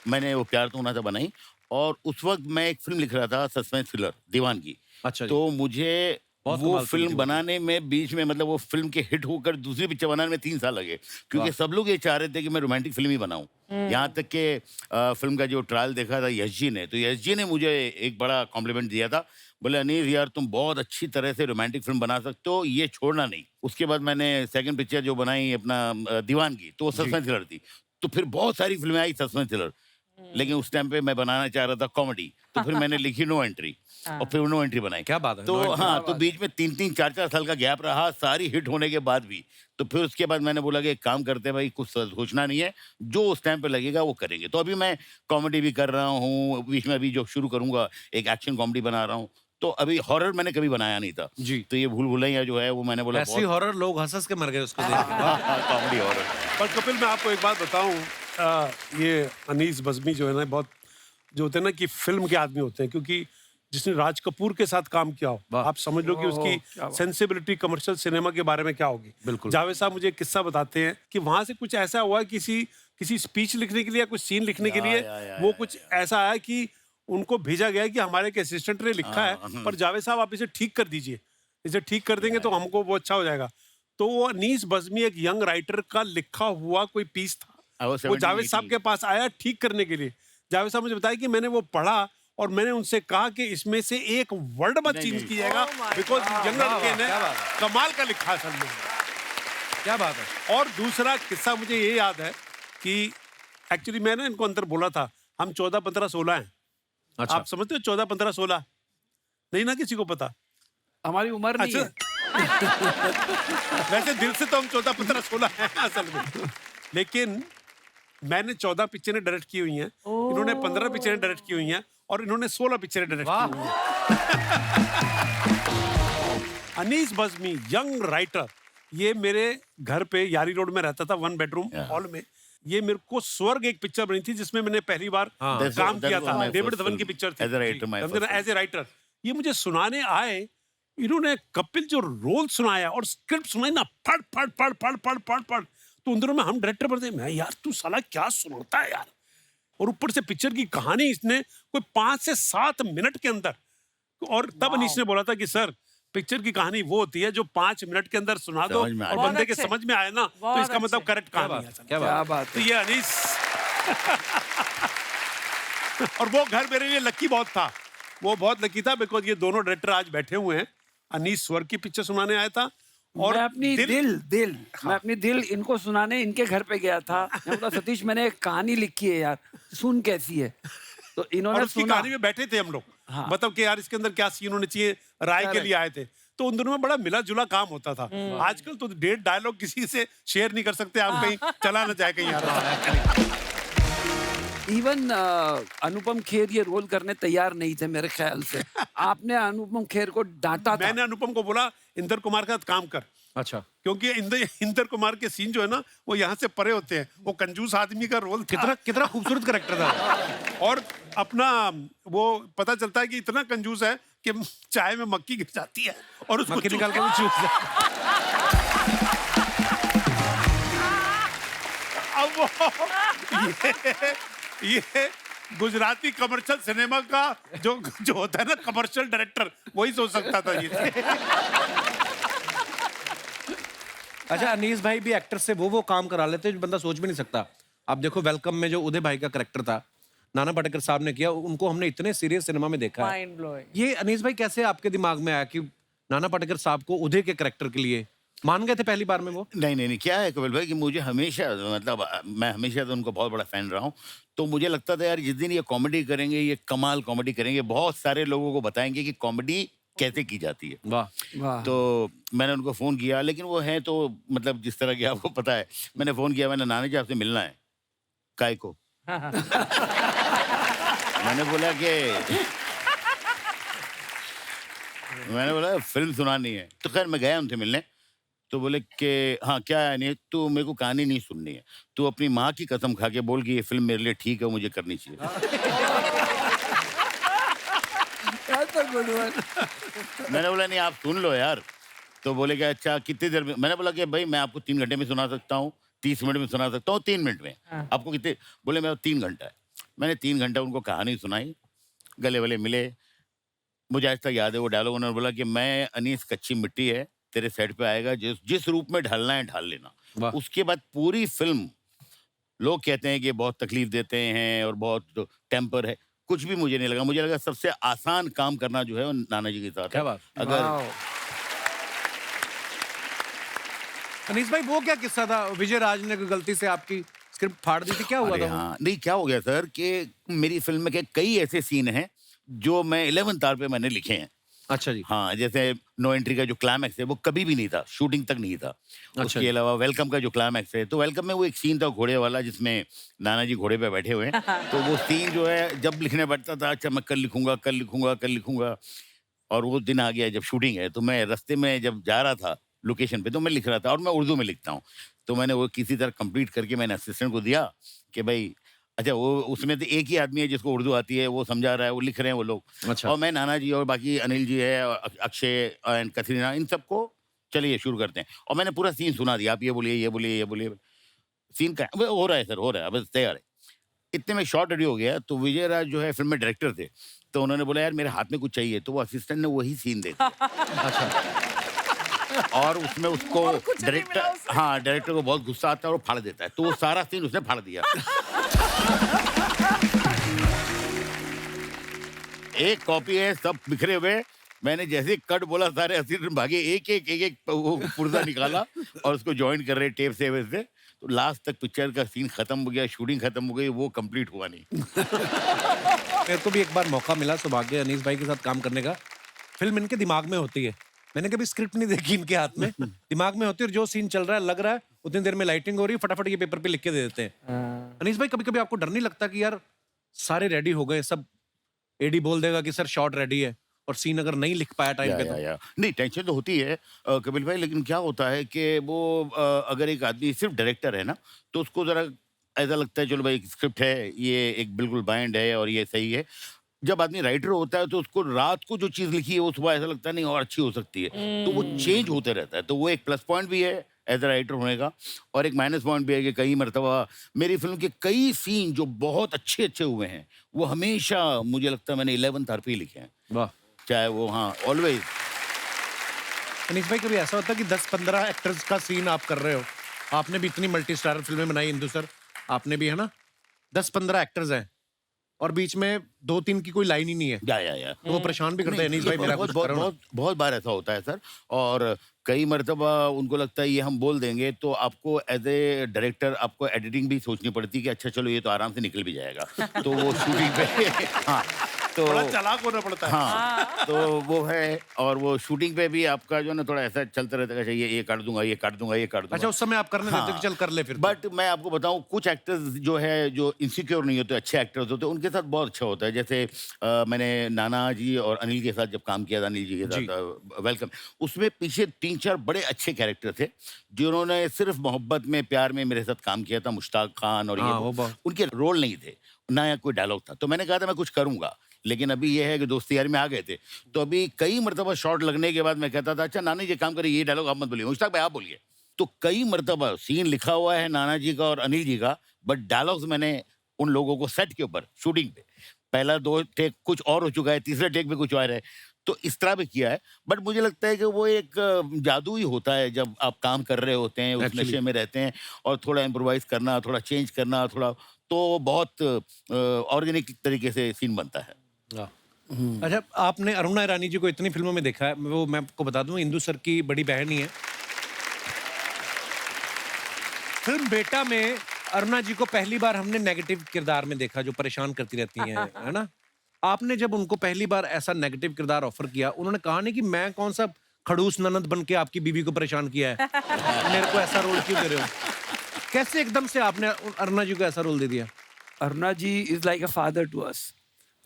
Speaker 7: मैंने वो प्यार तो होना था बनाई और उस वक्त मैं एक फिल्म लिख रहा था, सस्पेंस थ्रिलर दीवानगी।
Speaker 3: अच्छा।
Speaker 7: तो मुझे वो फिल्म बनाने में बीच में, मतलब वो फिल्म के हिट होकर दूसरी पिक्चर बनाने में 3 साल लगे, क्योंकि सब लोग ये चाह रहे थे कि मैं रोमांटिक फिल्म ही बनाऊं। यहाँ तक कि फिल्म का जो ट्रायल देखा था यश जी ने, तो यश जी ने मुझे एक बड़ा कॉम्प्लीमेंट दिया था, बोले अनीस यार तुम बहुत अच्छी तरह से रोमांटिक फिल्म बना सकते हो, ये छोड़ना नहीं। उसके बाद मैंने सेकंड पिक्चर जो बनाई अपना दीवानगी, तो वो सस्पेंस थ्रिलर थी। तो फिर बहुत सारी फिल्में आई सस्पेंस थ्रिलर, लेकिन उस टाइम पे मैं बनाना चाह रहा था कॉमेडी, तो फिर मैंने लिखी नो एंट्री और फिर नो एंट्री बनाई।
Speaker 3: क्या बात है।
Speaker 7: तो हाँ, तो बीच में 3-3, 4-4 साल का गैप रहा, सारी हिट होने के बाद भी। तो फिर उसके बाद मैंने बोला कि एक काम करते हैं भाई, कुछ सोचना नहीं है, जो उस टाइम पे लगेगा वो करेंगे। तो अभी मैं कॉमेडी भी कर रहा हूँ, बीच में अभी जो शुरू करूंगा एक एक्शन कॉमेडी बना रहा हूँ। तो अभी हॉरर मैंने कभी बनाया नहीं था
Speaker 3: जी,
Speaker 7: तो ये भूल भुलैया जो है वो मैंने बोला
Speaker 3: ऐसी हॉरर लोग हंस के मर गए उसको देख के।
Speaker 7: Comedy horror.
Speaker 1: पर कपिल मैं आपको एक बात बताऊं, ये अनीस बज़मी जो है ना, बहुत जो होते हैं ना कि फिल्म के आदमी होते हैं, क्योंकि जिसने राज कपूर के साथ काम किया हो, आप समझ लो कि उसकी सेंसिबिलिटी कमर्शियल सिनेमा के बारे में क्या होगी।
Speaker 3: बिल्कुल।
Speaker 1: जावेद साहब मुझे एक किस्सा बताते हैं कि वहां से कुछ ऐसा हुआ किसी स्पीच लिखने के लिए या कुछ सीन लिखने के लिए, वो कुछ ऐसा आया कि उनको भेजा गया कि हमारे एक असिस्टेंट ने लिखा है, पर जावेद साहब आप इसे ठीक कर दीजिए, इसे ठीक कर देंगे तो हमको वो अच्छा हो जाएगा। तो वो अनीस बज़मी एक यंग राइटर का लिखा हुआ कोई पीस था, वो जावेद साहब के पास आया ठीक करने के लिए। जावेद साहब मुझे बताया कि मैंने वो पढ़ा और मैंने उनसे कहा कि इसमें से एक वर्ड मत चेंज कीजिएगा, बिकॉज यंग लड़के ने कमाल का लिखा असल में।
Speaker 3: क्या बात है।
Speaker 1: और दूसरा किस्सा मुझे ये याद है कि एक्चुअली मैं ना इनको अंदर बोला था हम 14, 15, 16 हैं।
Speaker 3: अच्छा।
Speaker 1: आप समझते हो 14, 15, 16 नहीं ना किसी को पता।
Speaker 11: हमारी उम्र नहीं है।
Speaker 1: वैसे दिल से तो हम 14, 15, 16 हैं असल में, लेकिन मैंने 14 पिक्चरें डायरेक्ट की हुई हैं, इन्होंने 15 पिक्चरें डायरेक्ट की हुई हैं और इन्होंने 16 पिक्चरें डायरेक्ट की हुई हैं। अनीस बज़मी यंग राइटर, ये मेरे घर पे यारी रोड में रहता था, 1 बेडरूम हॉल में। ये मेरे को स्वर्ग एक पिक्चर बनी थी जिसमें मैंने पहली बार काम किया था। डेविड धवन की पिक्चर थी एज ए राइटर। ये मुझे सुनाने आए, इन्होंने कपिल जो रोल सुनाया और स्क्रिप्ट सुनाई ना, पढ़ पढ़ पढ़ पढ़ पढ़ पढ़ पढ़, तो उन दिनों में हम डायरेक्टर पढ़ते, मैं यार तू साला क्या सुनाता है यार। और ऊपर से पिक्चर की कहानी इसने कोई 5 से 7 मिनट के अंदर, और तब अनीश ने बोला था कि सर पिक्चर की कहानी वो होती है जो 5 मिनट के अंदर सुना दो और बंदे के समझ में आए ना, तो इसका मतलब करेक्ट कहानी है।
Speaker 11: क्या बात
Speaker 1: तो ये अनीस और वो घर मेरे लिए लकी बहुत था, वो बहुत लकी था, बिकॉज ये दोनों डायरेक्टर आज बैठे हुए हैं। अनीस स्वर्ग की पिक्चर सुनाने आया था और
Speaker 11: मैं अपनी दिल मैं अपनी दिल इनको सुनाने इनके घर पे गया था। मैं बोला सतीश मैंने एक कहानी लिखी है यार, सुन कैसी है। तो इन्होंने
Speaker 1: उसकी कहानी में बैठे थे हम लोग, मतलब कि यार इसके अंदर क्या सीन होने चाहिए, राय के लिए आए थे। तो उन दिनों में बड़ा मिला जुला काम होता था। आजकल तो 1.5 डायलॉग किसी से शेयर नहीं कर सकते, आप कहीं चला ना जाए कहीं यार।
Speaker 11: इवन अनुपम खेर ये रोल करने तैयार नहीं थे मेरे ख्याल से। आपने अनुपम खेर को डांटा था।
Speaker 1: मैंने अनुपम को बोला इंदर कुमार के साथ काम कर।
Speaker 3: अच्छा।
Speaker 1: क्योंकि इंदर कुमार के सीन जो है ना वो यहाँ से परे होते हैं, वो कंजूस आदमी का रोल था।
Speaker 3: कितना खूबसूरत कैरेक्टर था।
Speaker 1: और अपना वो पता चलता है कि इतना कंजूस है कि चाय में मक्खी गिर जाती है और उसको
Speaker 3: मक्खी निकाल के वो चूस
Speaker 1: अब वो ये गुजराती कमर्शियल सिनेमा का जो होता है ना कमर्शियल डायरेक्टर, वही सोच सकता था ये।
Speaker 3: अच्छा, अनीस भाई भी एक्टर से वो काम करा लेते जो बंदा सोच भी नहीं सकता। आप देखो वेलकम में जो उदय भाई का कैरेक्टर था, नाना पाटेकर साहब ने किया, उनको हमने इतने सीरियस सिनेमा में देखा है। ये अनीस भाई कैसे आपके दिमाग में आया कि नाना पाटेकर साहब को उदय के कैरेक्टर के लिए मान गए थे पहली बार में वो?
Speaker 7: नहीं, क्या है कपिल भाई कि मुझे हमेशा, मतलब मैं हमेशा तो उनको बहुत बड़ा फैन रहा हूँ, तो मुझे लगता था यार जिस दिन ये कॉमेडी करेंगे, ये कमाल कॉमेडी करेंगे, बहुत सारे लोगों को बताएंगे कि कॉमेडी कैसे की जाती है।
Speaker 3: वाह।
Speaker 7: तो मैंने उनको फ़ोन किया, लेकिन वो हैं तो मतलब जिस तरह की आपको पता है, मैंने फ़ोन किया, मैंने नाना जी आपसे मिलना है। काय को? मैंने बोला फिल्म सुनानी है। तो खैर मैं गया उनसे मिलने, तो बोले कि हाँ क्या है, नहीं तू मेरे को कहानी नहीं सुननी है, तू अपनी माँ की कसम खा के बोल कि ये फिल्म मेरे लिए ठीक है, मुझे करनी चाहिए। मैंने बोला नहीं आप सुन लो यार। तो बोले कि अच्छा कितनी देर में? मैंने बोला कि भाई मैं आपको 3 घंटे में सुना सकता हूँ, 30 मिनट में सुना सकता हूँ, 3 मिनट में। आपको कितने? बोले मेरा 3 घंटा है। मैंने 3 घंटा उनको कहानी सुनाई, गले वले मिले। मुझे आज तक याद है वो डायलॉग, उन्होंने बोला कि मैं अनीस कच्ची मिट्टी है, तेरे सेट पे आएगा, जिस रूप में ढलना है ढाल लेना। उसके बाद पूरी फिल्म लोग कहते हैं कि बहुत तकलीफ देते हैं और बहुत टेम्पर है, कुछ भी मुझे नहीं लगा। मुझे लगा सबसे आसान काम करना जो है वो नाना जी के साथ।
Speaker 3: क्या बात।
Speaker 7: अगर
Speaker 3: अनीस भाई वो क्या किस्सा था, विजय राज ने गलती से आपकी स्क्रिप्ट फाड़ दी थी, क्या हुआ था?
Speaker 7: हाँ नहीं, क्या हो गया सर कि मेरी फिल्म में के कई ऐसे सीन हैं जो मैं 11th आवर पे मैंने लिखे हैं।
Speaker 3: अच्छा जी।
Speaker 7: हाँ, जैसे नो एंट्री का जो क्लाइमैक्स है वो कभी भी नहीं था, शूटिंग तक नहीं था। उसके अलावा वेलकम का जो क्लाइमैक्स है, तो वेलकम में वो एक सीन था घोड़े वाला जिसमें नाना जी घोड़े पे बैठे हुए हैं। तो वो सीन जो है जब लिखने बैठता था, अच्छा मैं कल लिखूंगा, और वो दिन आ गया जब शूटिंग है। तो मैं रास्ते में जब जा रहा था लोकेशन पे, तो मैं लिख रहा था, और मैं उर्दू में लिखता हूँ। तो मैंने वो किसी तरह कंप्लीट करके मैंने असिस्टेंट को दिया कि भाई अच्छा, वो उसमें तो एक ही आदमी है जिसको उर्दू आती है, वो समझा रहा है, वो लिख रहे हैं वो लोग।
Speaker 3: अच्छा।
Speaker 7: और मैं नाना जी और बाकी अनिल जी है, अक्षय एंड कतरीना, इन सबको चलिए शुरू करते हैं। और मैंने पूरा सीन सुना दिया, आप ये बोलिए। सीन का हो रहा है सर, हो रहा है, अब तैयार है। इतने में शॉर्ट रेडी हो गया। तो विजय राज जो है फिल्म में डायरेक्टर थे, तो उन्होंने बोला यार मेरे हाथ में कुछ चाहिए, तो वो असिस्टेंट ने वही सीन दे दिया।
Speaker 3: अच्छा।
Speaker 7: और उसमें उसको डायरेक्टर को बहुत गुस्सा आता है और वो फाड़ देता है, तो वो सारा सीन उसने फाड़ दिया। एक कॉपी है, सब बिखरे हुए। मैंने जैसे कट बोला, सारे असिस्टेंट भागे, एक वो पुर्जा निकाला और उसको ज्वाइन कर रहे टेप से वैसे। तो लास्ट तक पिक्चर का सीन खत्म हो गया, शूटिंग खत्म हो गई, वो कंप्लीट हुआ नहीं।
Speaker 3: मेरे को भी एक बार मौका मिला सौभाग्य अनीस भाई के साथ काम करने का। फिल्म इनके दिमाग में होती है, मैंने कभी स्क्रिप्ट नहीं देखी इनके हाथ में, दिमाग में होती है और जो सीन चल रहा है लग रहा है उतनी देर में लाइटिंग हो रही है, फटाफट ये पेपर पे लिख के दे देते हैं। अनीस भाई कभी कभी आपको डर नहीं लगता कि यार सारे रेडी हो गए, सब एडी बोल देगा कि सर शॉट रेडी है और सीन अगर नहीं लिख पाया टाइम पे तो?
Speaker 7: नहीं, टेंशन तो होती है कपिल भाई, लेकिन क्या होता है कि वो अगर एक आदमी सिर्फ डायरेक्टर है ना, तो उसको जरा ऐसा लगता है चलो भाई स्क्रिप्ट है, ये एक बिल्कुल बाइंड है और ये सही है। जब आदमी राइटर होता है तो उसको रात को जो चीज़ लिखी है वो सुबह ऐसा लगता है नहीं और अच्छी हो सकती है, तो वो चेंज होते रहता है। तो वो एक प्लस पॉइंट भी है एज अ राइटर होने का, और एक माइनस पॉइंट भी है कि कई मरतबा मेरी फिल्म के कई सीन जो बहुत अच्छे अच्छे हुए हैं वो हमेशा मुझे लगता है मैंने 11th आवर पे ही लिखे हैं।
Speaker 3: वाह।
Speaker 7: चाहे वो हाँ ऑलवेज।
Speaker 3: अनीस भाई कभी ऐसा होता है कि 10-15 एक्टर्स का सीन आप कर रहे हो, आपने भी इतनी मल्टी स्टारर फिल्में बनाई इंदु सर, आपने भी है ना, 10-15 एक्टर्स हैं और बीच में 2-3 की कोई लाइन ही नहीं है,
Speaker 7: या
Speaker 3: तो वो परेशान भी करते हैं अनीस भाई मेरा कुछ करो ना।
Speaker 7: बहुत बार ऐसा होता है सर, और कई मरतबा उनको लगता है ये हम बोल देंगे तो आपको एज ए डायरेक्टर आपको एडिटिंग भी सोचनी पड़ती है कि अच्छा चलो ये तो आराम से निकल भी जाएगा, तो वो शूटिंग पे हाँ तो
Speaker 1: बड़ा चालाक होना पड़ता है।
Speaker 7: हाँ तो वो है, और वो शूटिंग पे भी आपका जो है ना थोड़ा ऐसा चलता रहता है, ये काट दूंगा, ये काट दूंगा, ये काट दूंगा।
Speaker 3: अच्छा उस समय आप करने देते कि चल कर ले फिर।
Speaker 7: बट मैं आपको बताऊं कुछ एक्टर्स जो है जो इनसिक्योर नहीं होते, अच्छे एक्टर्स होते हैं, उनके साथ बहुत अच्छा होता है। जैसे मैंने नाना जी और अनिल के साथ जब काम किया था, अनिल जी के साथ वेलकम, उसमें पीछे 3-4 बड़े अच्छे कैरेक्टर थे जिन्होंने सिर्फ मोहब्बत में प्यार में मेरे साथ काम किया था, मुश्ताक खान और ये उनके रोल नहीं थे, ना कोई डायलॉग था, तो मैंने कहा था मैं कुछ करूंगा, लेकिन अभी ये है कि दोस्ती यारी में आ गए थे, तो अभी कई मरतबा शॉट लगने के बाद मैं कहता था अच्छा नाना जी काम करिए, ये डायलॉग आप मत बोलिए, मुश्ताक भाई आप बोलिए। तो कई मरतबा सीन लिखा हुआ है नाना जी का और अनिल जी का, बट डायलॉग्स मैंने उन लोगों को सेट के ऊपर शूटिंग पे पहला 2 टेक कुछ और हो चुका है, तीसरे टेक पे कुछ और है, तो इस तरह भी किया है। बट मुझे लगता है कि वो एक जादू ही होता है जब आप काम कर रहे होते हैं, उस नशे में रहते हैं, और थोड़ा इम्प्रोवाइज करना, थोड़ा चेंज करना, थोड़ा तो बहुत ऑर्गेनिक तरीके से सीन बनता है।
Speaker 3: अच्छा आपने अरुणा ईरानी जी को इतनी फिल्मों में देखा है, वो मैं आपको बता दूं इंदु सर की बड़ी बहन ही है। फिल्म बेटा में अरुणा जी को पहली बार हमने नेगेटिव किरदार में देखा, जो परेशान करती रहती हैं, है ना। आपने जब उनको पहली बार ऐसा नेगेटिव किरदार ऑफर किया, उन्होंने कहा नहीं कि मैं कौन सा खड़ूस ननद बन के आपकी बीवी को परेशान किया है, मेरे को ऐसा रोल क्यों दे रहे हो? कैसे एकदम से आपने अरुणा जी को ऐसा रोल दे दिया?
Speaker 11: Aruna ji is like a father to us,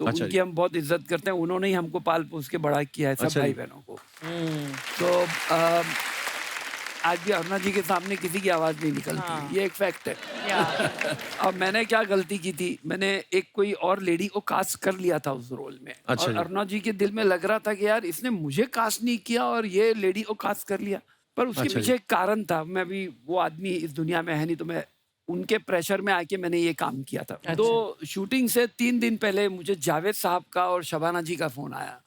Speaker 11: तो
Speaker 3: अच्छा
Speaker 11: उनकी हम बहुत इज्जत करते हैं, उन्होंने ही हमको पाल पोस के बड़ा किया है, सब
Speaker 3: अच्छा
Speaker 11: भाई बहनों को। तो आज भी अरुणा जी के सामने किसी की आवाज नहीं निकलती, ये एक फैक्ट है। अब मैंने क्या गलती की थी, मैंने एक कोई और लेडी को कास्ट कर लिया था उस रोल में, और अरुणा जी के दिल में लग रहा था कि यार इसने मुझे कास्ट नहीं किया और ये लेडी को कास्ट कर लिया, पर उसके पीछे एक कारण था। मैं भी वो आदमी इस दुनिया में है नहीं, तो मैं उनके प्रेशर में आके मैंने ये काम किया था। तो शूटिंग से 3 दिन पहले मुझे जावेद साहब का और शबाना जी का फोन आया,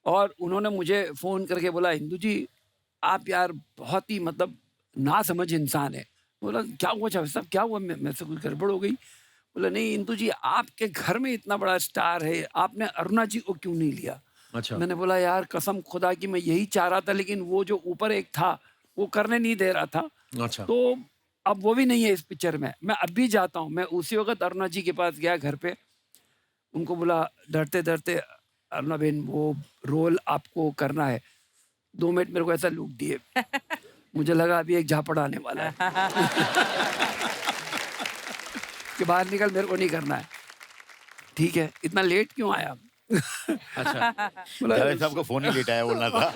Speaker 11: और उन्होंने मुझे फोन करके बोला इंदु जी आप यार बहुत ही मतलब ना समझ इंसान है। बोला क्या हुआ जावेद साहब, क्या हुआ, मेरे से कुछ गड़बड़ हो गई? बोला नहीं इंदु जी आपके घर में इतना बड़ा स्टार है, आपने अरुणा जी को क्यों नहीं लिया?
Speaker 3: अच्छा।
Speaker 11: मैंने बोला यार कसम खुदा की मैं यही चाह रहा था, लेकिन वो जो ऊपर एक था वो करने नहीं दे रहा था।
Speaker 3: अच्छा।
Speaker 11: तो अब वो भी नहीं है इस पिक्चर में। मैं अब भी जाता हूँ, मैं उसी वक्त अरुणा जी के पास गया घर पे, उनको बोला डरते डरते अरुणा बहन वो रोल आपको करना है। 2 मिनट मेरे को ऐसा लुक दिए, मुझे लगा अभी एक झापड़ आने वाला है कि बाहर निकल, मेरे को नहीं करना है। ठीक है, इतना लेट क्यों आया?
Speaker 7: अच्छा जावेद साहब को फोन ही लेट आया बोलना था।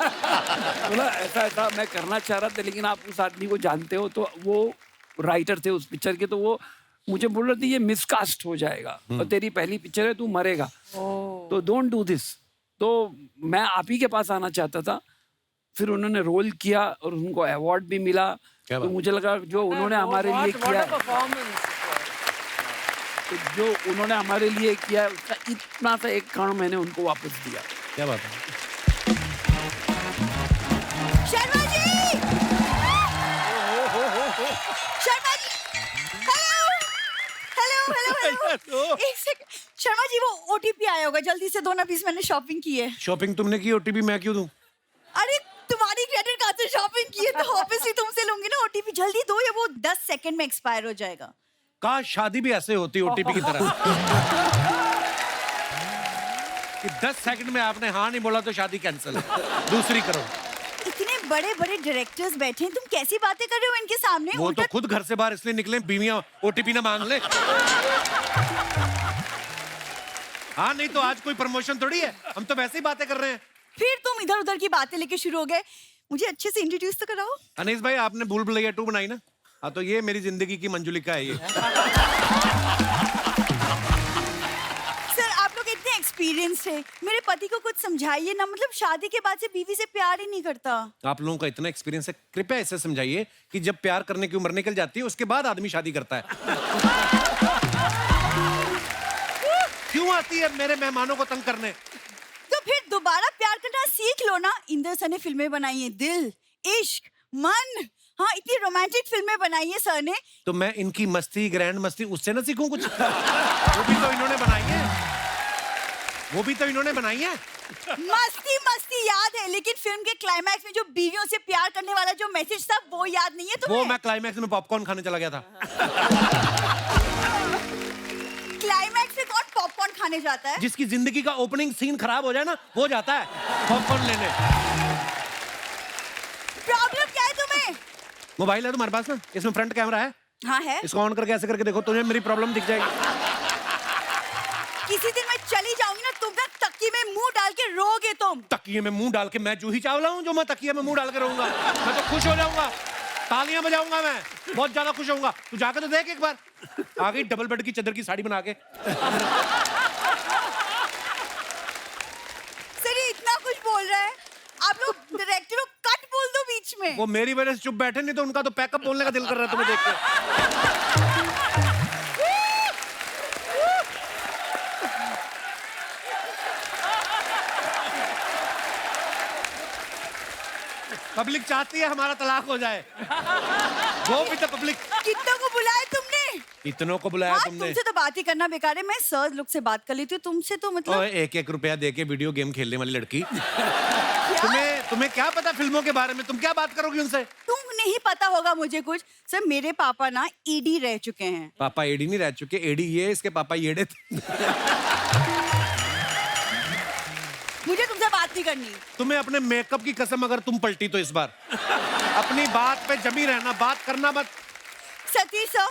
Speaker 11: बोला ऐसा ऐसा मैं करना चाह रहा था, लेकिन आप उस आदमी को जानते हो, तो वो राइटर थे उस पिक्चर के, तो वो मुझे बोल रहे थे ये मिसकास्ट हो जाएगा और तेरी पहली पिक्चर है, तू मरेगा, तो डोंट डू दिस। तो मैं आप ही के पास आना चाहता था। फिर उन्होंने रोल किया और उनको अवार्ड भी मिला, तो मुझे लगा जो उन्होंने हमारे लिए किया, तो जो उन्होंने हमारे लिए किया उसका इतना सा एक कण मैंने उनको वापस दिया।
Speaker 3: क्या बात है?
Speaker 12: शर्मा जी! शर्मा जी! हेलो! एक सेकंड, शर्मा जी वो ओटीपी आया होगा, जल्दी से दो ना प्लीज, मैंने शॉपिंग की है।
Speaker 3: शॉपिंग तुमने की, ओटीपी मैं क्यों दूं?
Speaker 12: अरे तुम्हारी क्रेडिट कार्ड से शॉपिंग ये तो ऑब्वियसली तुमसे लूंगी ना ओटीपी, जल्दी दो या वो 10 सेकंड में एक्सपायर हो जाएगा।
Speaker 3: काश शादी भी ऐसे होती ओटीपी की तरह कि 10 सेकंड में आपने हाँ नहीं बोला तो शादी कैंसिल है, दूसरी करो।
Speaker 12: इतने बड़े बड़े डायरेक्टर्स बैठे हैं, तुम कैसी बातें कर रहे हो इनके सामने?
Speaker 3: वो तो खुद घर से बाहर इसलिए निकले बीवियां ओटीपी ना मांग ले। हाँ नहीं तो आज कोई प्रमोशन थोड़ी है, हम तो वैसे ही बातें कर रहे हैं।
Speaker 12: फिर तुम इधर उधर की बातें लेके शुरू हो गए, मुझे अच्छे से इंट्रोड्यूस तो कराओ।
Speaker 3: अनीस भाई आपने भूल भुलैया 2 बनाई ना? हाँ तो ये मेरी जिंदगी की मंजुलिका है ये।
Speaker 12: सर आप लोग इतने एक्सपीरियंस है, मेरे पति को कुछ समझाइए ना, मतलब शादी के बाद से बीवी से प्यार ही नहीं करता।
Speaker 3: आप लोगों का इतना एक्सपीरियंस है, कृपया ऐसे समझाइए कि जब प्यार करने की उम्र निकल जाती है उसके बाद आदमी शादी करता है। क्यों आती है मेरे मेहमानों को तंग करने?
Speaker 12: तो फिर दोबारा प्यार करना सीख लो ना। इंदर सर ने फिल्में बनाई हैं, दिल, इश्क, मन, हाँ इतनी रोमांटिक फिल्में बनाई है सर ने।
Speaker 3: तो मैं इनकी मस्ती, ग्रैंड मस्ती उससे ना सीखूं कुछ? वो भी तो इन्होंने बनाई है, वो भी तो इन्होंने बनाई है।
Speaker 12: मस्ती मस्ती याद है, लेकिन फिल्म के क्लाइमैक्स में जो बीवियों से प्यार करने वाला जो मैसेज था वो याद नहीं है तुम्हें?
Speaker 3: वो मैं क्लाइमैक्स में पॉपकॉर्न खाने चला गया था।
Speaker 12: क्लाइमैक्स में कौन पॉपकॉर्न खाने जाता है?
Speaker 3: जिसकी जिंदगी का ओपनिंग सीन खराब हो जाए ना वो जाता है पॉपकॉर्न लेने।
Speaker 12: प्रॉब्लम क्या है तुम्हें?
Speaker 3: मोबाइल है तुम्हारे पास ना, इसमें फ्रंट कैमरा है।
Speaker 12: हाँ है।
Speaker 3: इसको ऑन करके ऐसे करके देखो, तुम्हें मेरी प्रॉब्लम दिख जाएगी।
Speaker 12: किसी दिन मैं चली जाऊंगी ना, तुम ना तकिए में मुंह डाल के रोगे तुम।
Speaker 3: तकिए में मुंह डाल के? मैं जूही चावला हूँ जो मैं तकिए में मुंह डाल के रहूंगा? मैं तो खुश हो जाऊंगा, तालियां बजाऊंगा, मैं बहुत ज्यादा खुश होऊंगा। तू जाकर तो देख एक बार, आ गई डबल बेड की चादर की साड़ी बना के।
Speaker 12: सर ये इतना कुछ बोल रहा है, आप लोग डायरेक्टर को कट बोल दो बीच में।
Speaker 3: वो मेरी वजह से चुप बैठे, नहीं तो उनका तो पैकअप बोलने का दिल कर रहा है तुम्हें देख के। पब्लिक चाहती है हमारा तलाक हो जाए, वो भी तो पब्लिक।
Speaker 12: कितनों को बुलाया तुमने?
Speaker 3: इतनों को बुलाया
Speaker 12: हाँ,
Speaker 3: तुमने?
Speaker 12: तुमसे तो बात ही करना बेकार है, मैं सर लोग से बात कर लेती हूँ, तुमसे तो मतलब।
Speaker 3: 1-1 रुपया देके वीडियो गेम खेलने वाली लड़की। तुम्हें क्या पता फिल्मों के बारे में? तुम क्या बात करोगी उनसे?
Speaker 12: तुम नहीं पता होगा मुझे कुछ। सर मेरे पापा ना ईडी रह चुके हैं।
Speaker 3: पापा एडी नहीं रह चुके, एडी ये, इसके पापा येड़े थे।
Speaker 12: मुझे तुमसे बात नहीं करनी।
Speaker 3: तुम्हें अपने मेकअप की कसम, अगर तुम पलटी तो इस बार अपनी बात पे जमी रहना, बात करना मत।
Speaker 12: सतीश सर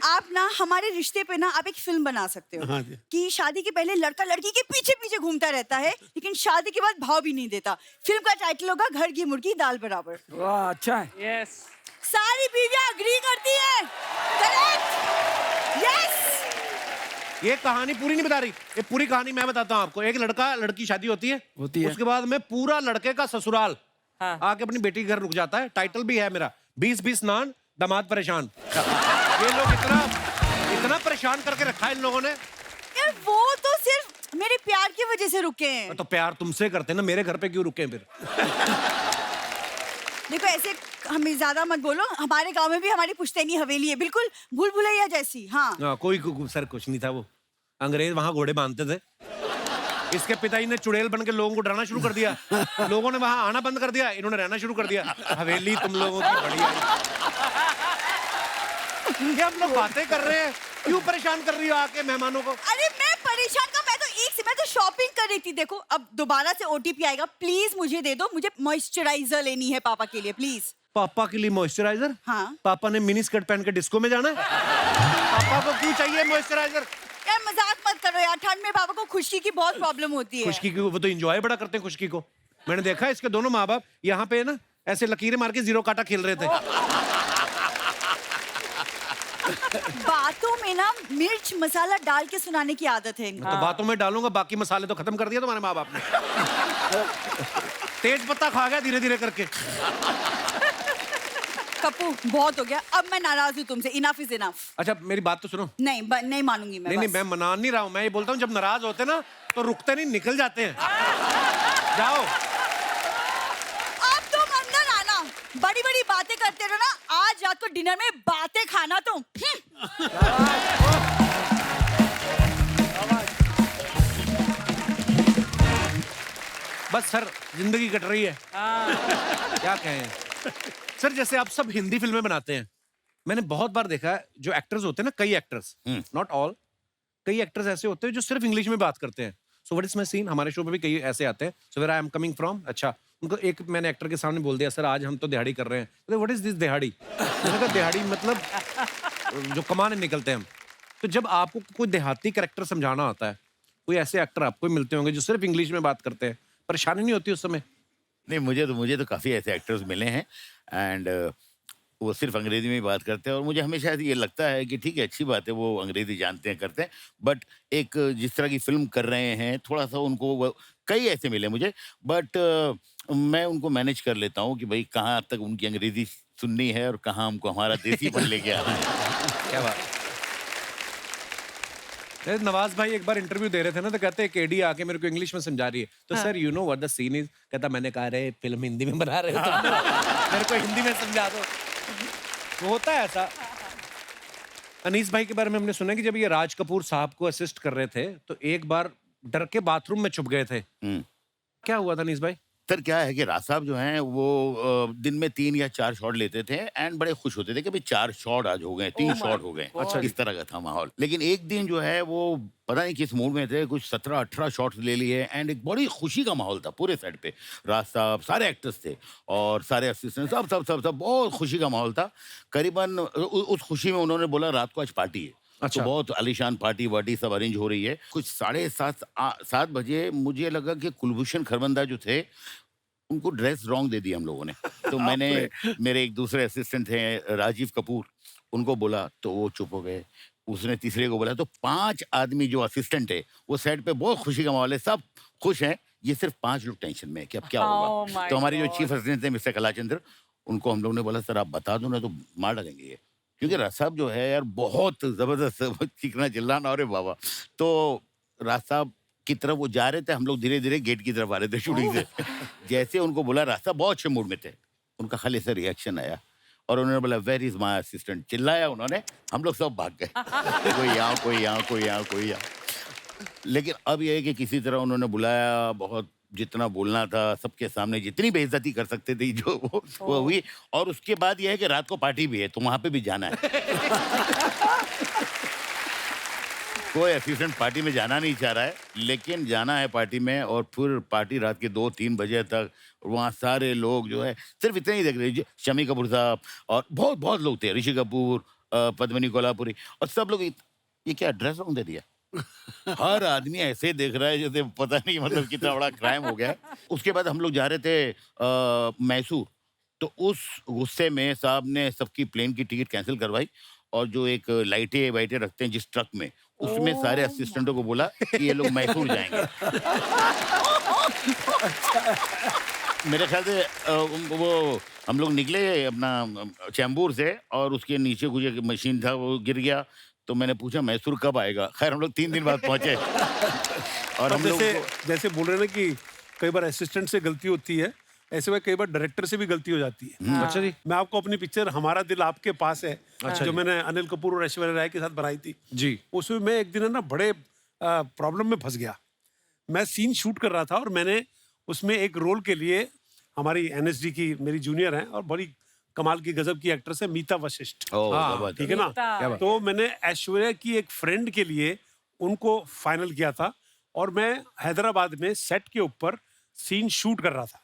Speaker 12: आप ना हमारे रिश्ते पे ना आप एक फिल्म बना सकते हो।
Speaker 1: हाँ जी।
Speaker 12: कि शादी के पहले लड़का लड़की के पीछे पीछे घूमता रहता है, लेकिन शादी के बाद भाव भी नहीं देता। फिल्म का टाइटल होगा घर की मुर्गी दाल बराबर।
Speaker 11: वाह अच्छा है।
Speaker 2: यस।
Speaker 12: सारी बीवियां अग्री करती हैं। करेक्ट? यस।
Speaker 3: ये कहानी पूरी नहीं बता रही, ये पूरी कहानी मैं बताता हूँ आपको। एक लड़का लड़की शादी होती है, उसके बाद में पूरा लड़के का ससुराल आके अपनी बेटी के घर रुक जाता है। टाइटल भी है मेरा 20-20 नान दामाद परेशान। ये लोग इतना परेशान करके रखा है इन लोगों ने।
Speaker 12: यार वो तो सिर्फ मेरे प्यार की वजह से रुके हैं।
Speaker 3: तो प्यार तुमसे करते ना, मेरे घर पे क्यों रुके फिर?
Speaker 12: देखो ऐसे हमें ज्यादा मत बोलो, हमारे गांव में भी हमारी पुश्तैनी हवेली है, बिल्कुल भूल भुलैया जैसी। हाँ
Speaker 3: कोई सर कुछ नहीं था, वो अंग्रेज वहां घोड़े बांधते थे। इसके पिताजी ने चुड़ैल बन के लोगों को डराना शुरू कर दिया, लोगों ने वहां आना बंद कर दिया, इन्होंने रहना शुरू कर दिया। हवेली तुम लोगों की बढ़िया। क्या हम लोग बातें कर रहे हैं, क्यों परेशान कर रही हो आके मेहमानों को?
Speaker 12: अरे मैं परेशान का, मैं तो शॉपिंग कर रही थी। देखो अब दोबारा से ओटीपी आएगा, प्लीज मुझे दे दो, मुझे मॉइस्चराइजर लेनी है पापा के लिए प्लीज।
Speaker 3: पापा के लिए मॉइस्चराइजर?
Speaker 12: हाँ।
Speaker 3: पापा ने मिनी स्कर्ट पहन के डिस्को में जाना है? पापा को क्यों चाहिए मॉइस्चराइजर?
Speaker 12: यार मजाक मत करो यार, ठंड में पापा को खुश्की की बहुत प्रॉब्लम होती है।
Speaker 3: खुश्की की वो तो एंजॉय बड़ा करते हैं खुश्की को। मैंने देखा इसके दोनों माँ बाप यहाँ पे ना ऐसे लकीरें मार के 0 काटा खेल रहे थे।
Speaker 12: बातों में ना मिर्च मसाला डाल के सुनाने की आदत है इनको।
Speaker 3: तो बातों में डालूंगा, बाकी मसाले तो खत्म कर दिया तुम्हारे माँ बाप ने। तेज पत्ता खा गया धीरे धीरे करके।
Speaker 12: कप्पू बहुत हो गया, अब मैं नाराज हूँ तुमसे, इनफ इज इनफ।
Speaker 3: अच्छा मेरी बात तो सुनो।
Speaker 12: नहीं मानूंगी मैं।
Speaker 3: नहीं मैं मना नहीं रहा हूँ, मैं ये बोलता हूँ जब नाराज होते ना तो रुकते नहीं, निकल जाते हैं। जाओ
Speaker 12: अब तुम अंदर आना, बड़ी बड़ी बातें करते रहो ना, आज रात को डिनर में बातें खाना तुम।
Speaker 3: बस सर जिंदगी कट रही है, क्या कहें। सर जैसे आप सब हिंदी फिल्में बनाते हैं, मैंने बहुत बार देखा है जो एक्टर्स होते हैं ना, कई एक्टर्स, नॉट ऑल, कई एक्टर्स ऐसे होते हैं जो सिर्फ इंग्लिश में बात करते हैं. So what is my scene, हमारे शो पे भी कई ऐसे आते हैं. So where I am coming from, अच्छा उनको एक मैंने एक्टर के सामने बोल दिया, सर आज हम तो दिहाड़ी कर रहे हैं. तो व्हाट इज दिस दिहाड़ी? मैंने कहा दिहाड़ी मतलब जो कमाने निकलते हैं हम. तो जब आपको कोई देहाती कैरेक्टर समझाना होता है, कोई ऐसे एक्टर आपको मिलते होंगे जो सिर्फ इंग्लिश में बात करते हैं, परेशानी नहीं होती उस समय?
Speaker 7: नहीं, मुझे तो काफ़ी ऐसे एक्टर्स मिले हैं एंड वो सिर्फ अंग्रेजी में ही बात करते हैं और मुझे हमेशा ये लगता है कि ठीक है, अच्छी बात है, वो अंग्रेजी जानते हैं, करते हैं, बट एक जिस तरह की फिल्म कर रहे हैं थोड़ा सा उनको कई ऐसे मिले मुझे, बट मैं उनको मैनेज कर लेता हूँ कि भाई कहाँ तक उनकी अंग्रेजी सुननी है और कहाँ हमको हमारा देसीपन लेके आना है.
Speaker 3: क्या बात. नवाज भाई एक बार इंटरव्यू दे रहे थे ना, तो कहते हैं केडी आके मेरे को इंग्लिश में समझा रही है, तो sir you know what the scene is. कहता मैंने कहा रे फिल्म हिंदी में बना रहे हो तो मेरे को हिंदी में समझा दो. वो होता है ऐसा. अनीस भाई के बारे में हमने सुना कि जब ये राज कपूर साहब को असिस्ट कर रहे थे तो एक बार डर के बाथरूम में छुप गए थे. क्या हुआ था अनीस भाई?
Speaker 7: सर क्या है कि राज साहब जो हैं वो दिन में 3 या 4 शॉट लेते थे एंड बड़े खुश होते थे कि भाई 4 शॉट आज हो गए, 3 शॉट हो गए. अच्छा, इस तरह का था माहौल. लेकिन एक दिन जो है वो पता नहीं किस मूड में थे, कुछ 17-18 शॉट्स ले लिए एंड एक बड़ी खुशी का माहौल था पूरे सेट पे. राज साहब, सारे एक्टर्स थे और सारे असिस्टेंट, सब बहुत खुशी का माहौल था. करीबन उस खुशी में उन्होंने बोला रात को आज पार्टी है. अच्छा. तो बहुत आलीशान पार्टी वार्टी सब अरेंज हो रही है. कुछ 7:30 बजे मुझे लगा कि कुलभूषण खरबंदा जो थे उनको ड्रेस रॉन्ग दे दिया हम लोगों ने. तो मैंने मेरे एक दूसरे असिस्टेंट थे राजीव कपूर, उनको बोला तो वो चुप हो गए. उसने तीसरे को बोला, तो 5 आदमी जो असिस्टेंट है वो सेट पे बहुत खुशी का माहौल है, सब खुश हैं, ये सिर्फ 5 लोग टेंशन में है कि अब क्या होगा. तो हमारी जो चीफ असिस्टेंट थे मिस्टर कलाचंद्र, उनको हम लोग ने बोला सर आप बता दो ना तो मार डालेंगे ये, क्योंकि राज साहब जो है यार बहुत जबरदस्त चीखना चिल्लाना. अरे बाबा. तो राज साहब की तरफ वो जा रहे थे, हम लोग धीरे धीरे गेट की तरफ आ रहे थे शूटिंग से. जैसे उनको बोला, रास्ता बहुत अच्छे मूड में थे, उनका खाली सा रिएक्शन आया और उन्होंने बोला वेयर इज माय असिस्टेंट. चिल्लाया उन्होंने, हम लोग सब भाग गए. कोई यहाँ कोई यहाँ कोई यहाँ कोई यहाँ. लेकिन अब यह है कि किसी तरह उन्होंने बुलाया, बहुत जितना बोलना था सबके सामने, जितनी बेइज्जती कर सकते थे जो वो हुई. और उसके बाद यह है कि रात को पार्टी भी है तो वहां पे भी जाना है. कोई असिस्टेंट पार्टी में जाना नहीं चाह रहा है, लेकिन जाना है पार्टी में. और फिर पार्टी रात के 2-3 बजे तक, वहाँ सारे लोग जो है सिर्फ इतने ही देख रहे हैं. शमी कपूर साहब और बहुत लोग थे, ऋषि कपूर, पद्मिनी कोल्हापुरी, और सब लोग ये क्या ड्रेस रॉन्ग दे दिया. हर आदमी ऐसे देख रहा है जैसे पता नहीं मतलब कितना बड़ा क्राइम हो गया. उसके बाद हम लोग जा रहे थे मैसूर, तो उस गुस्से में साहब ने सबकी प्लेन की टिकट कैंसिल करवाई और जो एक लाइटें वाइटें रखते हैं जिस ट्रक में, उसमें सारे असिस्टेंटों को बोला कि ये लोग मैसूर जाएंगे. मेरे ख्याल से वो हम लोग निकले अपना चैम्बूर से और उसके नीचे कुछ एक मशीन था वो गिर गया. तो मैंने पूछा मैसूर कब आएगा. खैर हम लोग 3 दिन बाद पहुंचे. और हम लोग
Speaker 1: जैसे बोल रहे हैं ना कि कई बार असिस्टेंट से गलती होती है, ऐसे में कई बार डायरेक्टर से भी गलती हो जाती है.
Speaker 3: अच्छा जी.
Speaker 1: मैं आपको अपनी पिक्चर हमारा दिल आपके पास है,
Speaker 3: अच्छा
Speaker 1: जो मैंने अनिल कपूर और ऐश्वर्या राय के साथ बनाई थी
Speaker 3: जी,
Speaker 1: उसमें मैं एक दिन है ना बड़े प्रॉब्लम में फंस गया. मैं सीन शूट कर रहा था और मैंने उसमें एक रोल के लिए, हमारी एनएसडी की मेरी जूनियर है और बड़ी कमाल की गजब की एक्ट्रेस है मीता वशिष्ठ, ठीक है ना. तो मैंने ऐश्वर्या की एक फ्रेंड के लिए उनको फाइनल किया था और मैं हैदराबाद में सेट के ऊपर सीन शूट कर रहा था.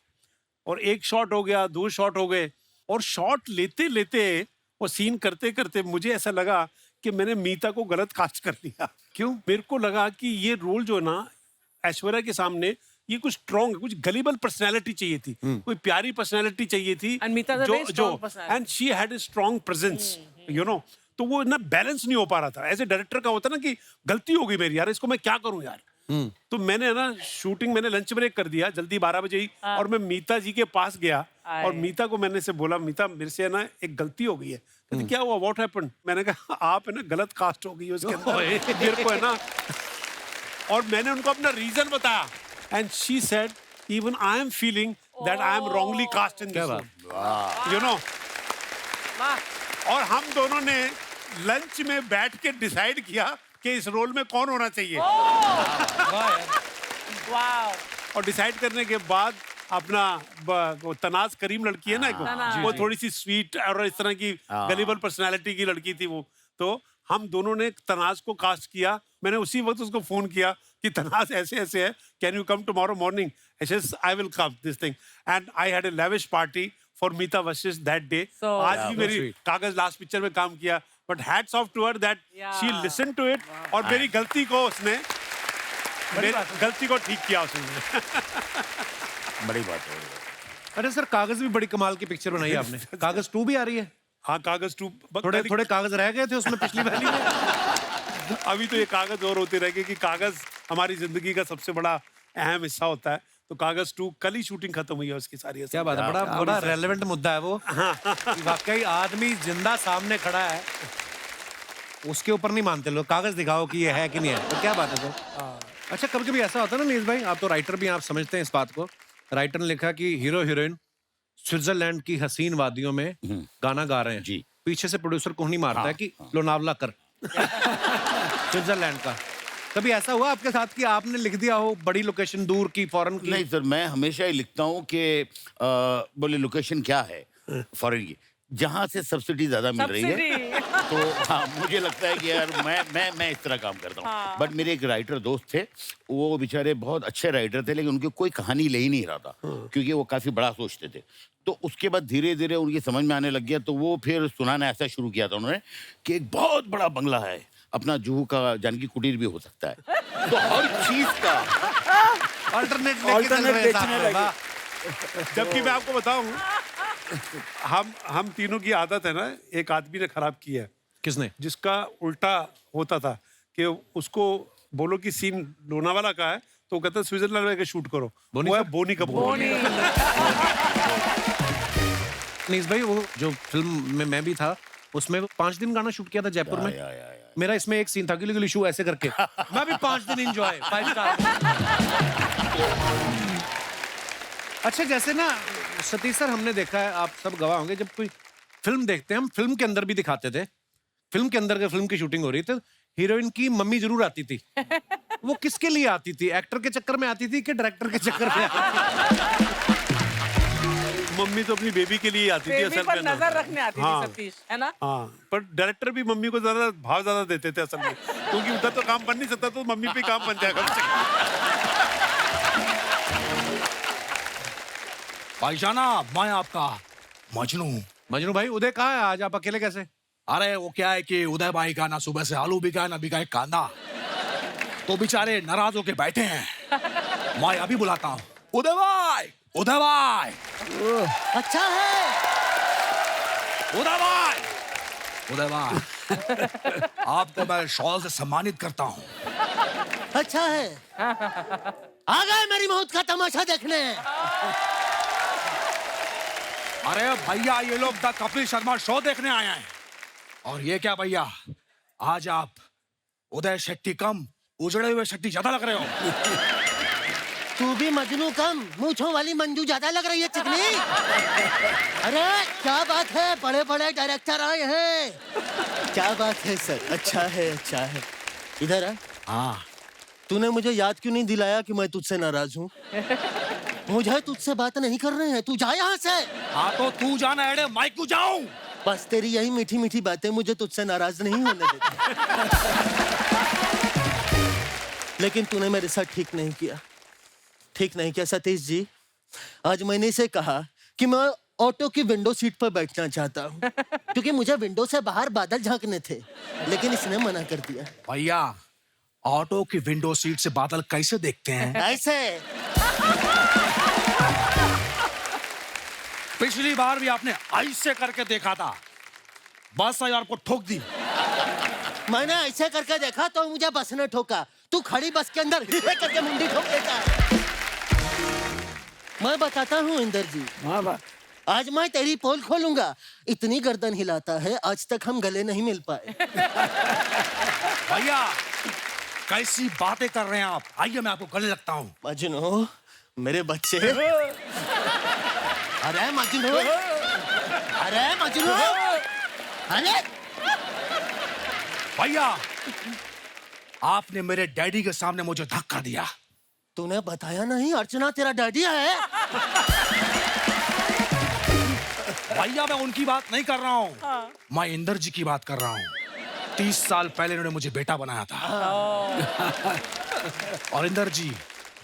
Speaker 1: और 1 शॉट हो गया, 2 शॉट हो गए, और शॉट लेते लेते और सीन करते करते मुझे ऐसा लगा कि मैंने मीता को गलत कास्ट कर लिया. क्यों? मेरे को लगा कि ये रोल जो है ना ऐश्वर्या के सामने ये कुछ स्ट्रॉन्ग, कुछ गलीबल पर्सनालिटी चाहिए थी, कोई प्यारी पर्सनालिटी चाहिए थी, and she had a strong presence, you know. तो वो ना बैलेंस नहीं हो पा रहा था. एज ए डायरेक्टर का होता ना कि गलती हो गई मेरी, यार इसको मैं क्या करूं यार. तो मैंने ना शूटिंग, मैंने लंच ब्रेक कर दिया जल्दी 12 बजे ही, और मैं मीता जी के पास गया और मीता को मैंने से बोला, मीता मेरे से ना एक गलती हो गई है. कहती क्या हुआ, व्हाट हैपेंड. मैंने कहा आप है ना गलत कास्ट हो गई है उसके अंदर मेरे को है ना. और मैंने उनको अपना रीजन बताया and she said even I am feeling that I am wrongly cast in this, you know. और हम दोनों ने लंच में बैठ के डिसाइड किया कि इस रोल में कौन होना चाहिए. और डिसाइड करने के बाद अपना वो तनाज करीम लड़की है ना एक, वो थोड़ी सी स्वीट और इस तरह की गलीबल पर्सनालिटी की लड़की थी वो। तो हम दोनों ने तनाज को कास्ट किया। मैंने उसी वक्त उसको फोन किया कि तनाज ऐसे ऐसे है, can you come tomorrow morning? I will come this thing and I had a lavish party for Meeta Vashisht that day. आज भी मेरी कागज लास्ट पिक्चर में काम किया, but hats off to her that she listen to it और मेरी गलती को उसने गलती को ठीक किया उसने।
Speaker 7: बड़ी बात है।
Speaker 3: अरे सर, कागज भी बड़ी कमाल की पिक्चर बनाई आपने। कागज 2 भी आ रही है?
Speaker 1: हाँ, कागज 2
Speaker 3: थोड़े कागज रह गए थे उसमें पिछली वाली में।
Speaker 1: अभी तो ये कागज और होते रहेंगे कि कागज हमारी जिंदगी का सबसे बड़ा अहम हिस्सा होता है। तो कागज 2 कल ही शूटिंग खत्म हुई है उसकी सारी।
Speaker 3: क्या बात है, बड़ा रेलेवेंट मुद्दा है वो। वाकई आदमी जिंदा सामने खड़ा है, उसके ऊपर नहीं मानते लोग। कागज दिखाओ कि ये है कि नहीं है, तो क्या बात है सर। अच्छा, कभी कभी ऐसा होता है ना नीस भाई, आप तो राइटर भी हैं, आप समझते हैं इस बात को। राइटर ने लिखा कि हीरो हीरोइन स्विट्जरलैंड की हसीन वादियों में गाना गा रहे हैं जी। पीछे से प्रोड्यूसर कोहनी मारता है कि लोनावला कर स्विट्जरलैंड का। कभी ऐसा हुआ आपके साथ कि आपने लिख दिया हो बड़ी लोकेशन दूर की, फॉरेन की?
Speaker 7: नहीं सर, मैं हमेशा ही लिखता हूँ कि बोले लोकेशन क्या है फॉरेन की, जहाँ से सब्सिडी ज्यादा मिल रही है। तो हाँ, मुझे लगता है कि यार मैं इस तरह काम करता हूँ। बट मेरे एक राइटर दोस्त थे, वो बेचारे बहुत अच्छे राइटर थे, लेकिन उनकी कोई कहानी ले ही नहीं रहा था, क्योंकि वो काफी बड़ा सोचते थे। तो उसके बाद धीरे धीरे उनकी समझ में आने लग गया, तो वो फिर सुनाना ऐसा शुरू किया था उन्होंने कि एक बहुत बड़ा बंगला है, अपना जुहू का जानकी कुटीर भी हो सकता है। तो हर चीज का
Speaker 3: अल्टरनेट
Speaker 1: बेचने लगे। जबकि मैं आपको बताऊं, हम तीनों की आदत है ना, एक आदमी ने खराब की है।
Speaker 3: किसने? जिसका
Speaker 1: उल्टा होता था कि उसको बोलो कि सीन लोनावाला का है, तो कहता स्विट्जरलैंड में शूट करो। वो है बोनी कपूर।
Speaker 3: नीस भाई, वो जो फिल्म में मैं भी था, उसमें 5 दिन गाना शूट किया था जयपुर में। मेरा इसमें एक सीन था कि लिगल इशू ऐसे करके मैं भी 5 दिन एंजॉय 5 स्टार। अच्छा, जैसे ना सतीश सर, हमने देखा है, आप सब गवाह होंगे, जब कोई फिल्म देखते हैं, हम फिल्म के अंदर भी दिखाते थे, फिल्म के अंदर फिल्म की शूटिंग हो रही थी, हीरोइन की मम्मी जरूर आती थी। वो किसके लिए आती थी? एक्टर के चक्कर में आती थी कि डायरेक्टर के चक्कर में आती थी?
Speaker 1: मम्मी तो अपनी बेबी के लिए आती थी, असल में
Speaker 5: नजर रखने आती थी सतीश, है ना?
Speaker 1: हाँ, पर डायरेक्टर भी मम्मी को ज्यादा भाव ज्यादा देते थे असल में, क्योंकि उधर तो काम बन नहीं सकता, तो मम्मी पे काम बन जाएगा।
Speaker 13: भाईजाना, मैं आपका मजनू
Speaker 3: भाई, उदय कहाँ है आज? आप अकेले कैसे?
Speaker 13: अरे वो क्या है कि उदय भाई का ना सुबह से आलू बिका है, ना बिका है कांदा, तो बेचारे नाराज होके बैठे हैं। मैं अभी बुलाता हूँ। उदय भाई, उदय भाई।
Speaker 14: अच्छा है
Speaker 13: उदय भाई, उदय भाई, आपको मैं शॉल से सम्मानित करता हूँ।
Speaker 14: अच्छा है, आ गए मेरी मौत का तमाशा देखने।
Speaker 13: अरे भैया, ये लोग द कपिल शर्मा शो देखने आए हैं। और ये क्या भैया, आज आप उदय शेट्टी कम उजड़े हुए शेट्टी ज्यादा लग रहे हो।
Speaker 14: तू भी मजनू कम मूंछों वाली मंजू ज्यादा लग रही है चिकनी। अरे क्या बात है, बड़े बड़े डायरेक्टर आए हैं। क्या बात है सर, अच्छा है, अच्छा है। इधर है।
Speaker 13: हाँ,
Speaker 14: तूने मुझे याद क्यों नहीं दिलाया कि मैं तुझसे नाराज हूँ? मुझे तुझसे बात नहीं कर रहे हैं, तू जा यहाँ से।
Speaker 13: हाँ तो तू जाना है, मैं क्यों जाऊं?
Speaker 14: बस तेरी यही मीठी मीठी बातें मुझे तुझसे नाराज नहीं होने देती। लेकिन तूने मेरे साथ ठीक नहीं किया, ठीक नहीं किया सतीश जी। आज मैंने इसे कहा कि मैं ऑटो की विंडो सीट पर बैठना चाहता हूँ, क्योंकि मुझे विंडो से बाहर बादल झांकने थे, लेकिन इसने मना कर दिया।
Speaker 13: भैया, ऑटो की विंडो सीट से बादल कैसे देखते हैं?
Speaker 14: ऐसे।
Speaker 13: पिछली बार भी आपने ऐसे करके देखा था, बस आई आपको ठोक दी।
Speaker 14: मैंने ऐसे करके देखा तो मुझे बस ने ठोका। तू खड़ी बस के अंदर करके मुंडी ठोक देता है। मैं बताता हूँ इंदर जी, आज मैं तेरी पोल खोलूंगा। इतनी गर्दन हिलाता है, आज तक हम गले नहीं मिल पाए।
Speaker 13: भैया, कैसी बातें कर रहे हैं आप? आइए मैं आपको गले लगता हूँ।
Speaker 14: मजनू, मेरे बच्चे। अरे मजनू, अरे मजनू, अरे
Speaker 13: भैया, आपने मेरे डैडी के सामने मुझे धक्का दिया,
Speaker 14: तूने बताया नहीं अर्चना तेरा डैडी है?
Speaker 13: भैया मैं उनकी बात नहीं कर रहा हूँ, मैं इंदर जी की बात कर रहा हूँ। 30 साल पहले उन्होंने मुझे बेटा बनाया था। और इंदर जी,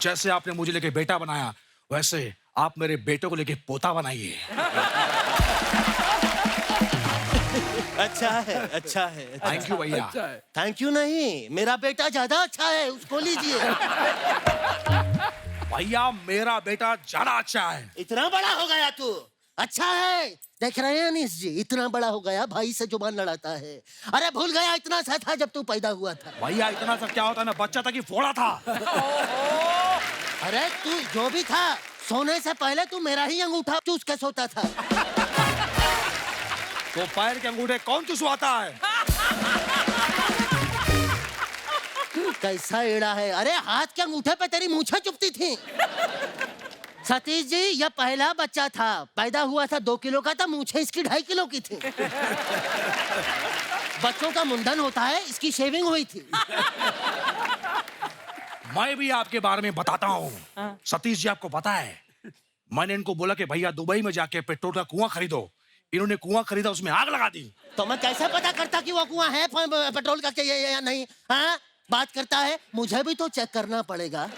Speaker 13: जैसे आपने मुझे लेके बेटा बनाया, वैसे आप मेरे बेटे को लेके पोता बनाइए।
Speaker 14: अच्छा है, अच्छा है।
Speaker 13: थैंक यू भैया।
Speaker 14: थैंक यू नहीं, मेरा बेटा ज्यादा अच्छा है, उसको लीजिए।
Speaker 13: भैया मेरा बेटा ज्यादा अच्छा है।
Speaker 14: इतना बड़ा हो गया तू, अच्छा है। देख रहे हैं अनीस जी, इतना बड़ा हो गया, भाई से जुबान लड़ाता है। अरे भूल गया इतना सा था जब तू पैदा हुआ था।
Speaker 13: भैया इतना सा क्या होता है, मैं बच्चा था कि फोड़ा था।
Speaker 14: अरे तू जो भी था, सोने से पहले तू मेरा ही अंगूठा चूस के सोता था।
Speaker 13: तो पैर के अंगूठे कौन चुसवाता है?
Speaker 14: कैसा एड़ा है, अरे हाथ के अंगूठे पे तेरी मूछें चुभती थी। सतीश जी, यह पहला बच्चा था, पैदा हुआ था 2 किलो का था, मूछें इसकी 2.5 किलो की थी। बच्चों का मुंडन होता है, इसकी शेविंग हुई थी।
Speaker 13: मैं भी आपके बारे में बताता हूँ। सतीश जी आपको पता है, मैंने इनको बोला कि भैया दुबई में जाके पेट्रोल का कुआं खरीदो, इन्होंने कुआं खरीदा, उसमें आग लगा दी।
Speaker 14: तो मैं कैसे पता करता कि वो कुआं है पेट्रोल का या नहीं? हाँ, बात करता है, मुझे भी तो चेक करना पड़ेगा।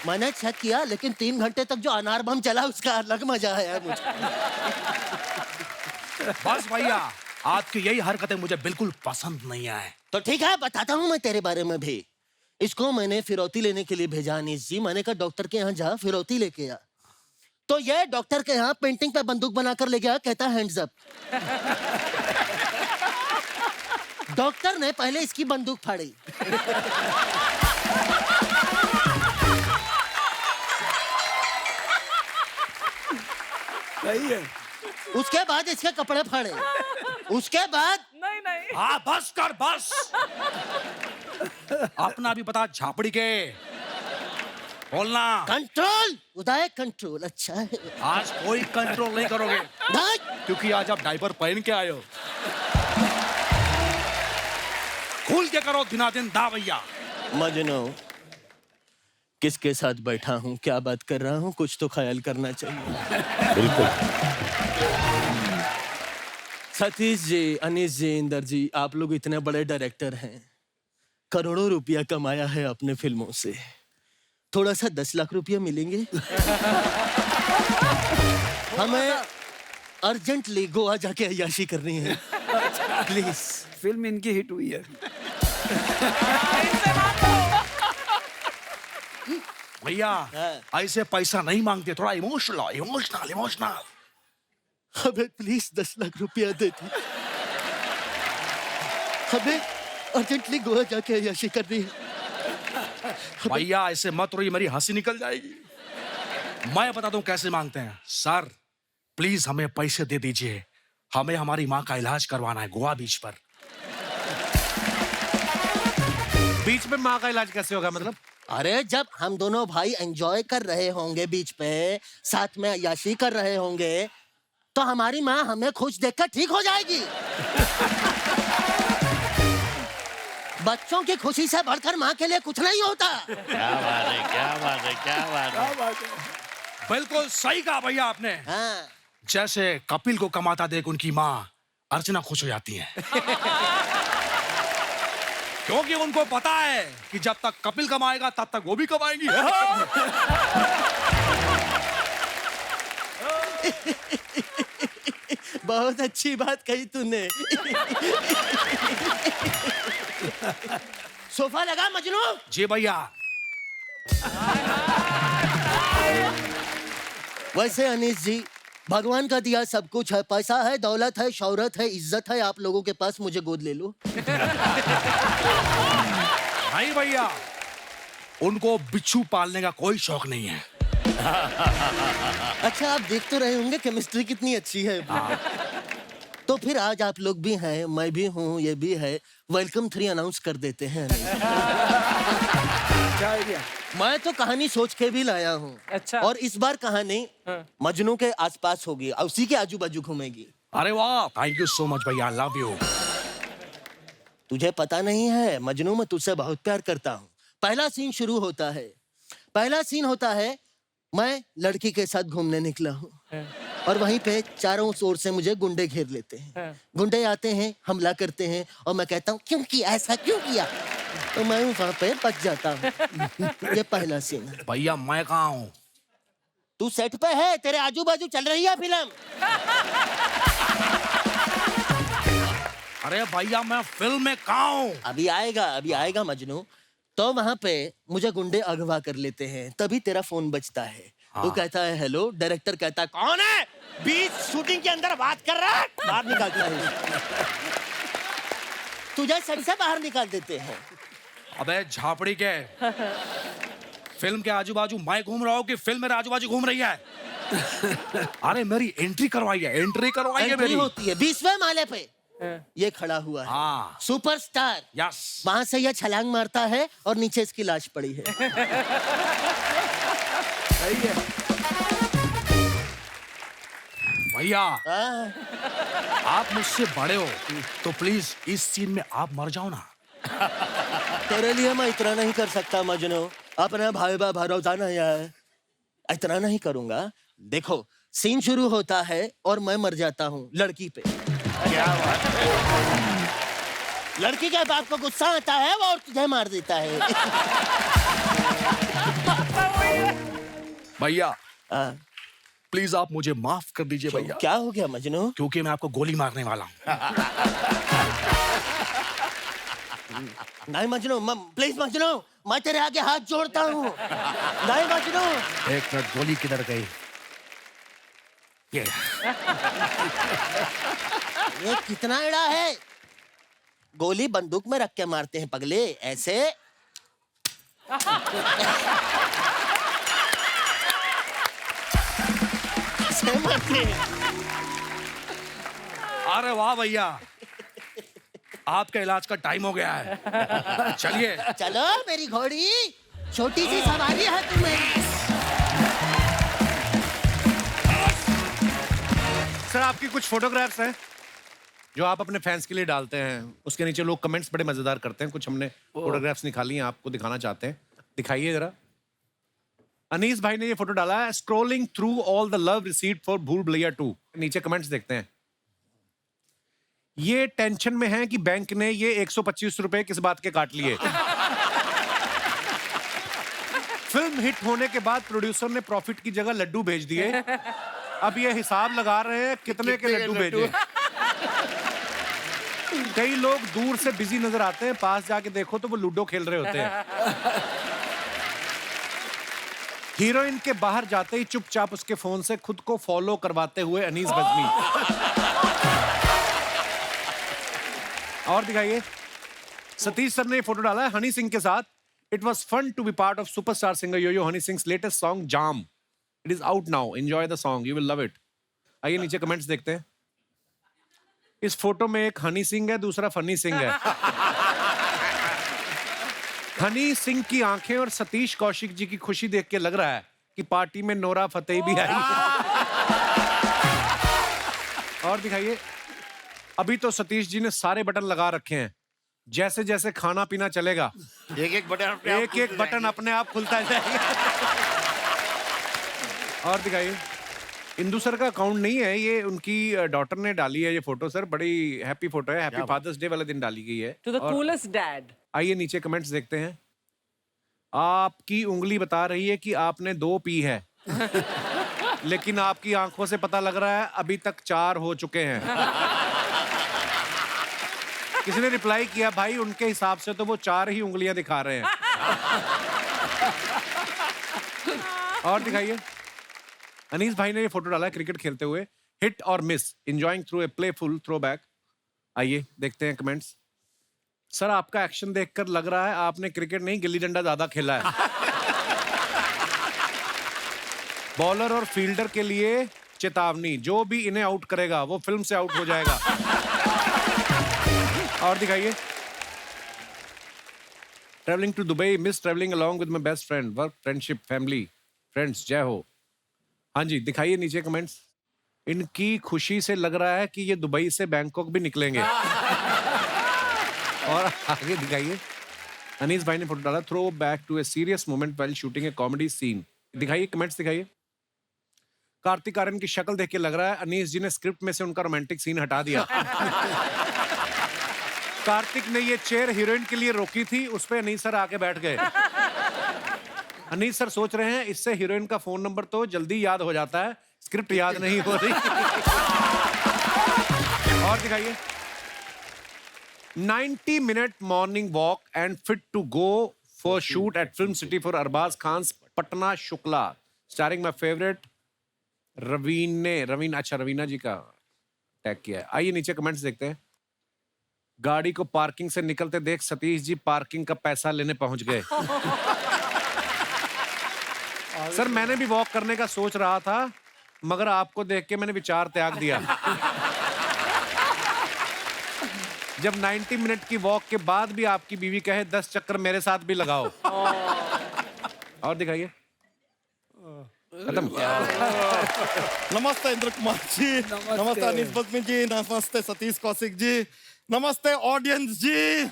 Speaker 14: मैंने चेक किया, लेकिन 3 घंटे तक जो अनार बम चला उसका अलग मजा आया मुझे।
Speaker 13: बस भैया, आपकी यही हरकतें मुझे बिल्कुल पसंद नहीं आए।
Speaker 14: तो ठीक है, बताता हूँ मैं तेरे बारे में भी। इसको मैंने फिरौती लेने के लिए भेजा अनीस जी। मैंने कहा डॉक्टर के यहाँ जा, फिरौती लेके आ। तो ये डॉक्टर के यहाँ पेंटिंग पे बंदूक बनाकर ले गया, कहता हैंड्स अप। डॉक्टर ने पहले इसकी बंदूक फाड़ी।
Speaker 11: सही है।
Speaker 14: उसके बाद इसके कपड़े फाड़े। उसके बाद
Speaker 5: नहीं।
Speaker 13: हाँ बस कर, बस। अपना भी पता झापड़ी के बोलना।
Speaker 14: कंट्रोल उदय, कंट्रोल। अच्छा है,
Speaker 13: आज कोई कंट्रोल नहीं करोगे,
Speaker 14: नहीं।
Speaker 13: क्योंकि आज आप डायपर पहन के आए हो। खुल के करो दिनादिन दा भैया।
Speaker 14: मजनू, किसके साथ बैठा हूँ, क्या बात कर रहा हूँ, कुछ तो ख्याल करना चाहिए।
Speaker 7: बिल्कुल।
Speaker 14: सतीश जी, अनीस जी, इंदर जी, आप लोग इतने बड़े डायरेक्टर हैं, करोड़ों रुपया कमाया है अपने फिल्मों से। थोड़ा सा 10 लाख रुपया मिलेंगे? हमें अर्जेंटली गोवा जाके अय्याशी करनी है, प्लीज।
Speaker 11: फिल्म इनकी हिट हुई है।
Speaker 13: भैया ऐसे पैसा नहीं मांगते, थोड़ा इमोशनल।
Speaker 14: हमें प्लीज 10 लाख रुपया दे दी, हमें अर्जेंटली गोवा जाके अय्याशी करनी है।
Speaker 13: भैया ऐसे मत रोइए, मेरी हंसी निकल जाएगी। मैं बता दूं कैसे मांगते हैं। सर प्लीज हमें पैसे दे दीजिए, हमें हमारी माँ का इलाज करवाना है गोवा बीच पर।
Speaker 3: बीच में माँ का इलाज कैसे होगा, मतलब?
Speaker 14: अरे जब हम दोनों भाई एंजॉय कर रहे होंगे बीच पे, साथ में अय्याशी कर रहे होंगे, तो हमारी माँ हमें खुश देखकर ठीक हो जाएगी। बच्चों की खुशी से बढ़कर माँ के लिए कुछ नहीं होता।
Speaker 7: क्या बात है, क्या बात है, क्या बात है।
Speaker 13: बिल्कुल सही कहा भैया आपने।
Speaker 14: हाँ।
Speaker 13: जैसे कपिल को कमाता देख उनकी माँ अर्चना खुश हो जाती है। क्योंकि उनको पता है कि जब तक कपिल कमाएगा तब तक वो भी कमाएंगी।
Speaker 14: बहुत अच्छी बात कही तूने। सोफा लगा मजनू?
Speaker 13: जी भैया।
Speaker 14: वैसे अनीस जी, भगवान का दिया सब कुछ है, पैसा है, दौलत है, शौहरत है, इज्जत है आप लोगों के पास, मुझे गोद ले लो।
Speaker 13: नहीं भैया, उनको बिच्छू पालने का कोई शौक नहीं है।
Speaker 14: अच्छा, आप देख तो रहे होंगे केमिस्ट्री कितनी अच्छी है। तो फिर आज आप लोग भी हैं, मैं भी हूँ, ये भी है, वेलकम 3 अनाउंस कर देते हैं।
Speaker 11: क्या आइडिया?
Speaker 14: मैं तो कहानी सोच के भी लाया हूँ।
Speaker 5: अच्छा।
Speaker 14: और इस बार कहानी मजनू के आसपास होगी और उसी के आजू बाजू घूमेगी।
Speaker 13: अरे वाह, थैंक यू सो मच भैया, लव यू।
Speaker 14: तुझे पता नहीं है मजनू, मैं तुझसे बहुत प्यार करता हूँ। पहला सीन शुरू होता है। पहला सीन होता है, मैं लड़की के साथ घूमने निकला हूँ और वहीं पे चारों ओर से मुझे गुंडे घेर लेते हैं। गुंडे आते हैं, हमला करते हैं और मैं कहता हूँ क्यों किया ऐसा, क्यों किया? तो मैं वहां पे बच जाता हूँ। ये पहला सीन है।
Speaker 13: भैया मैं कहाँ हूँ?
Speaker 14: तू सेट पे है, तेरे आजू बाजू चल रही है फिल्म।
Speaker 13: अरे भैया मैं फिल्म में कहाँ हूँ?
Speaker 14: अभी आएगा मजनू। तो वहां पे मुझे गुंडे अगवा कर लेते हैं, तभी तेरा फोन बजता है। तू कहता है हेलो, डायरेक्टर कहता है कौन है? बीच शूटिंग के अंदर बात कर रहा है, बाहर निकालता है। तुझे सेट से बाहर निकाल देते हैं।
Speaker 13: अबे झापड़ी के, फिल्म के आजू बाजू मैं घूम रहा हूँ कि फिल्म मेरे आजू बाजू घूम रही है? अरे मेरी एंट्री करवाई है मेरी।
Speaker 14: होती है 20वें माले पे ये खड़ा हुआ है।
Speaker 13: हाँ।
Speaker 14: सुपरस्टार।
Speaker 13: यस।
Speaker 14: वहां से ये छलांग मारता है और नीचे इसकी लाश पड़ी है।
Speaker 13: सही है भैया। आप मुझसे बड़े हो तो प्लीज इस सीन में आप मर जाओ ना।
Speaker 14: तेरे लिए मैं इतना नहीं कर सकता मजनू, अपना भाई बा भरोसा नहीं है, इतना नहीं करूंगा। देखो सीन शुरू होता है और मैं मर जाता हूँ लड़की पे। क्या बात है? लड़की के बाप को गुस्सा आता है वो और तुझे मार देता है।
Speaker 13: भैया प्लीज आप मुझे माफ कर दीजिए भैया।
Speaker 14: क्या हो गया मजनू?
Speaker 13: क्योंकि मैं आपको गोली मारने वाला हूँ।
Speaker 14: नहीं मजनू, प्लीज मजनू, मैं तेरे आगे हाथ जोड़ता हूँ। नहीं मजनू।
Speaker 13: एक मिनट, गोली किधर गई?
Speaker 14: ये कितना एड़ा है? गोली बंदूक में रख के मारते हैं पगले, ऐसे। ऐसे मारते हैं।
Speaker 13: अरे वाह भैया, आपका इलाज का टाइम हो गया है। चलिए
Speaker 14: चलो मेरी घोड़ी, छोटी सी सवारी है तुम्हें।
Speaker 3: सर आपकी कुछ फोटोग्राफ्स हैं जो आप अपने फैंस के लिए डालते हैं, उसके नीचे लोग कमेंट्स बड़े मजेदार करते हैं। कुछ हमने फोटोग्राफ्स निकाली हैं, आपको दिखाना चाहते हैं। दिखाइए जरा। अनीस भाई ने ये फोटो डाला है, scrolling through all the love received for भूल भुलैया 2। नीचे कमेंट्स देखते हैं। ये टेंशन में है कि बैंक ने ये 125 रुपए किस बात के काट लिए। फिल्म हिट होने के बाद प्रोड्यूसर ने प्रॉफिट की जगह लड्डू भेज दिए। अब ये हिसाब लगा रहे हैं कितने के लड्डू भेजे। कई लोग दूर से बिजी नजर आते हैं, पास जाके देखो तो वो लूडो खेल रहे होते हैं। हीरोइन के बाहर जाते ही चुपचाप उसके फोन से खुद को फॉलो करवाते हुए अनीस बजमी। और दिखाइए। सतीश सर ने ये फोटो डाला है हनी सिंह के साथ। It was fun to be part of superstar singer Yo Yo Honey Singh latest song Jaam. It is out now, enjoy the song, you will love it. आइए नीचे कमेंट्स देखते हैं। इस फोटो में एक हनी सिंह है, दूसरा फनी सिंह है। हनी सिंह की आंखें और सतीश कौशिक जी की खुशी देख के लग रहा है कि पार्टी में नोरा फतेही भी आई। और दिखाइए। अभी तो सतीश जी ने सारे बटन लगा रखे हैं, जैसे जैसे खाना पीना चलेगा
Speaker 7: एक एक बटन
Speaker 3: अपने आप खुलता जाएगा। और दिखाइए। इंदु सर का अकाउंट नहीं है, ये उनकी डॉटर ने डाली है ये फोटो। सर बड़ी हैप्पी फोटो है, हैप्पी फादर्स डे वाले दिन डाली गई है।
Speaker 5: To the coolest dad.
Speaker 3: आइए नीचे कमेंट्स देखते हैं। आपकी उंगली बता रही है कि आपने 2 पी है, लेकिन आपकी आंखों से पता लग रहा है अभी तक 4 हो चुके हैं। किसी ने रिप्लाई किया, भाई उनके हिसाब से तो वो 4 ही उंगलियां दिखा रहे हैं। और दिखाइए। अनीस भाई ने ये फोटो डाला है क्रिकेट खेलते हुए, हिट और miss, enjoying through a playful throwback. आइए देखते हैं कमेंट्स। सर आपका एक्शन देखकर लग रहा है आपने क्रिकेट नहीं गिल्ली डंडा ज्यादा खेला है। बॉलर और फील्डर के लिए चेतावनी, जो भी इन्हें आउट करेगा वो फिल्म से आउट हो जाएगा। और दिखाइए। Travelling to Dubai, miss travelling along with my best friend, work friendship family friends, जय हो। हाँ जी दिखाइए नीचे कमेंट्स। इनकी खुशी से लग रहा है कि ये दुबई से बैंकॉक भी निकलेंगे। और आगे दिखाइए। अनीस भाई ने फोटो डाला, throwback to a serious moment while shooting a comedy scene. दिखाइए कमेंट्स दिखाइए। कार्तिक आर्यन की शक्ल देख के लग रहा है अनीस जी ने स्क्रिप्ट में से उनका रोमांटिक सीन हटा दिया। कार्तिक ने ये चेयर हीरोइन के लिए रोकी थी, उस पे अनीस सर आके बैठ गए। अनीस सर सोच रहे हैं इससे हीरोइन का फोन नंबर तो जल्दी याद हो जाता है, स्क्रिप्ट याद नहीं हो रही। और दिखाइए। 90 minute morning walk and fit to go for shoot at film city for Arbaaz Khan Patna Shukla, starring my favourite Raveena ji का टैग किया है। आइए नीचे कमेंट्स देखते हैं। गाड़ी को पार्किंग से निकलते देख सतीश जी पार्किंग का पैसा लेने पहुंच गए। सर मैंने भी वॉक करने का सोच रहा था, मगर आपको देख के मैंने विचार त्याग दिया। जब 90 मिनट की वॉक के बाद भी आपकी बीवी कहे 10 चक्कर मेरे साथ भी लगाओ। और दिखाइए। खत्म।
Speaker 15: नमस्ते इंद्र कुमार जी, नमस्ते अनीस बदमी जी, नमस्ते सतीश कौशिक जी, नमस्ते ऑडियंस जी,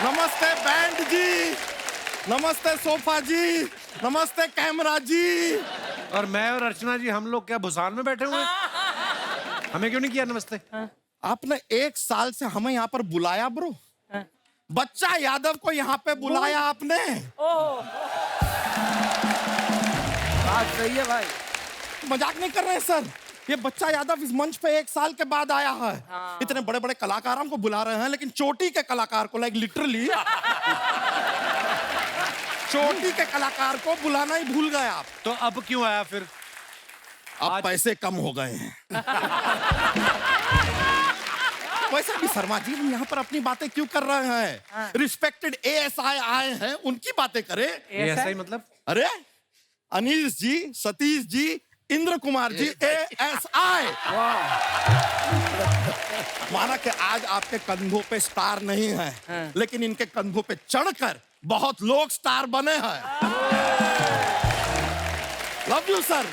Speaker 15: नमस्ते बैंड जी, नमस्ते सोफा जी, नमस्ते कैमरा जी।
Speaker 3: और मैं और अर्चना जी हम लोग क्या भुसान में बैठे हुए? हमें क्यों नहीं किया नमस्ते?
Speaker 15: आपने 1 साल से हमें यहाँ पर बुलाया ब्रो। बच्चा यादव को यहाँ पे बुलाया आपने।
Speaker 11: बात सही है भाई,
Speaker 15: मजाक नहीं कर रहे हैं सर। ये बच्चा यादव इस मंच पे 1 साल के बाद आया है। इतने बड़े बड़े कलाकारों को बुला रहे हैं, लेकिन चोटी के कलाकार को, लाइक लिटरली चोटी के कलाकार को बुलाना ही भूल गए आप।
Speaker 3: तो अब क्यों आया फिर?
Speaker 15: अब पैसे कम हो गए हैं। वैसे भी शर्मा जी हम यहाँ पर अपनी बातें क्यों कर रहे हैं? रिस्पेक्टेड ASI आए हैं, उनकी बातें करें।
Speaker 3: ASI मतलब?
Speaker 15: अरे अनीस जी, सतीश जी, इंद्र कुमार जी, ASI। माना कि आज आपके कंधों पे स्टार नहीं है, लेकिन इनके कंधों पे चढ़कर बहुत लोग स्टार बने हैं। Love you sir.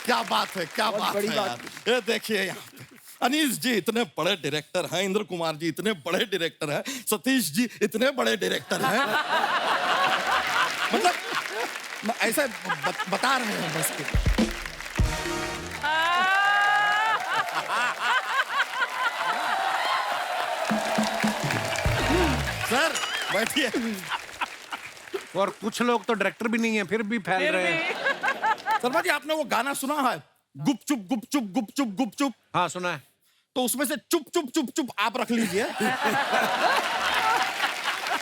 Speaker 15: क्या बात है, क्या बात है यार। ये देखिए यहाँ पे अनीस जी इतने बड़े डायरेक्टर हैं, इंद्र कुमार जी इतने बड़े डायरेक्टर हैं, सतीश जी इतने बड़े डायरेक्टर हैं। मतलब ऐसे बता रहे हैं बस के। सर बैठिए।
Speaker 3: और कुछ लोग तो डायरेक्टर भी नहीं है, फिर भी फैल रहे हैं।
Speaker 15: शर्मा जी आपने वो गाना सुना है, गुपचुप गुपचुप गुपचुप गुपचुप?
Speaker 3: हाँ सुना है।
Speaker 15: तो उसमें से चुप चुप चुप चुप आप रख लीजिए।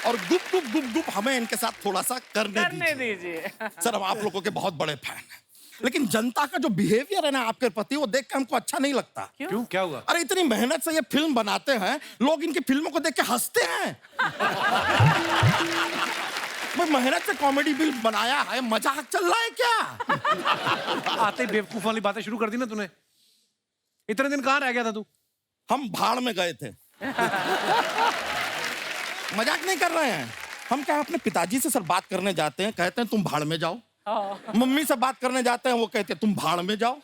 Speaker 15: और गुप गुप गुप गुप हमें इनके साथ थोड़ा सा करने दीजिए। सर हम आप लोगों के बहुत बड़े फैन हैं, लेकिन जनता का जो बिहेवियर है ना आपके प्रति, वो देख के हमको अच्छा नहीं लगता।
Speaker 3: क्यों? क्या हुआ?
Speaker 15: अरे इतनी मेहनत से ये फिल्म बनाते हैं, लोग इनकी फिल्मों को देख के हंसते हैं। मैं मेहनत से कॉमेडी फिल्म बनाया है, मजाक चल रहा है क्या?
Speaker 3: आते बेवकूफ वाली बातें शुरू कर दी ना तूने। इतने दिन कहाँ रह गया था तू?
Speaker 15: हम भाड़ में गए थे। मजाक नहीं कर रहे हैं हम। क्या अपने पिताजी से सर बात करने जाते हैं, कहते हैं तुम भाड़ में जाओ। मम्मी से बात करने जाते हैं, वो कहते हैं तुम भाड़ में जाओ।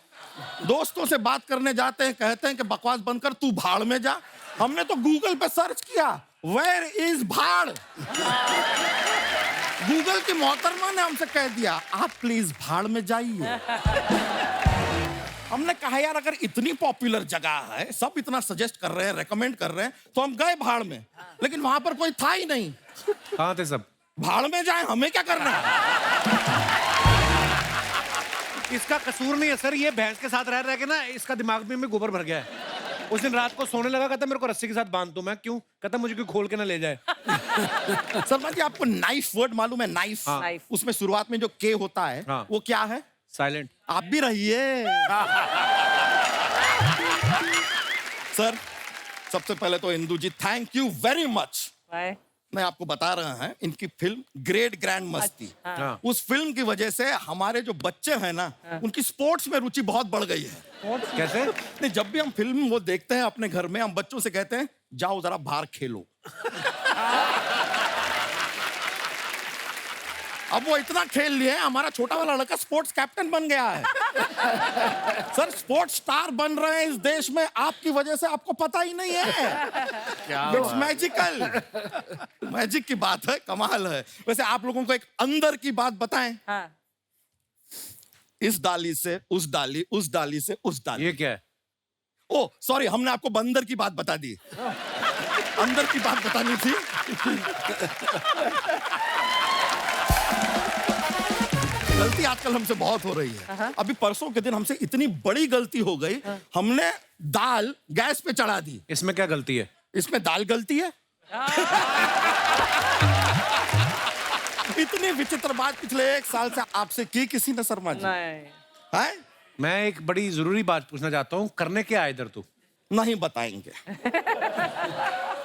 Speaker 15: दोस्तों से बात करने जाते हैं, कहते हैं कि बकवास बंद कर, तू भाड़ में जा। हमने तो गूगल पे सर्च किया, वेयर इज भाड़। गूगल की मोहतरमा ने हमसे कह दिया आप प्लीज भाड़ में जाइए। हमने कहा यार अगर इतनी पॉपुलर जगह है, सब इतना सजेस्ट कर रहे हैं, रेकमेंड कर रहे हैं, तो हम गए भाड़ में, लेकिन वहां पर कोई था ही नहीं।
Speaker 3: कहाँ थे सब?
Speaker 15: भाड़ में जाए, हमें क्या करना है?
Speaker 3: इसका कसूर नहीं है सर, ये भैंस के साथ रह रह के ना इसका दिमाग में गोबर भर गया है। उस दिन रात को सोने लगा, कहता मेरे को रस्सी के साथ बांध दो। मैं क्यों? कहता मुझे कोई खोल के ना ले जाए।
Speaker 15: सलमान जी आपको नाइफ वर्ड मालूम है? नाइफ। हाँ। उसमें शुरुआत में जो के होता है, हाँ। वो क्या है?
Speaker 3: साइलेंट।
Speaker 15: आप भी रहिए। सर सबसे पहले तो इंदू जी थैंक यू वेरी मच। मैं आपको बता रहा हैं इनकी फिल्म ग्रेट ग्रैंड मस्ती, उस फिल्म की वजह से हमारे जो बच्चे हैं ना, उनकी स्पोर्ट्स में रुचि बहुत बढ़ गई है।
Speaker 3: कैसे?
Speaker 15: नहीं, जब भी हम फिल्म वो देखते हैं अपने घर में, हम बच्चों से कहते हैं जाओ जरा बाहर खेलो। अब वो इतना खेल लिए हमारा छोटा वाला लड़का स्पोर्ट्स कैप्टन बन गया है। सर स्पोर्ट्स स्टार बन रहे हैं इस देश में आपकी वजह से, आपको पता ही नहीं है। इट्स मैजिकल, मैजिक की बात है, कमाल है। वैसे आप लोगों को एक अंदर की बात बताएं।
Speaker 5: हाँ।
Speaker 15: इस डाली से उस डाली, उस डाली से उस डाली।
Speaker 3: ये क्या है?
Speaker 15: ओ सॉरी, हमने आपको बंदर की बात बता दी, अंदर की बात बतानी थी। गलती आजकल हमसे बहुत हो रही है। अभी परसों के दिन हमसे इतनी बड़ी गलती हो गई, हमने दाल गैस पे चढ़ा दी।
Speaker 3: इसमें क्या गलती है?
Speaker 15: इसमें दाल गलती है। इतनी विचित्र बात पिछले 1 साल से आपसे की किसी ने शर्मा जी?
Speaker 5: नहीं।
Speaker 3: मैं एक बड़ी जरूरी बात पूछना चाहता हूँ, करने क्या इधर तू?
Speaker 15: नहीं बताएंगे।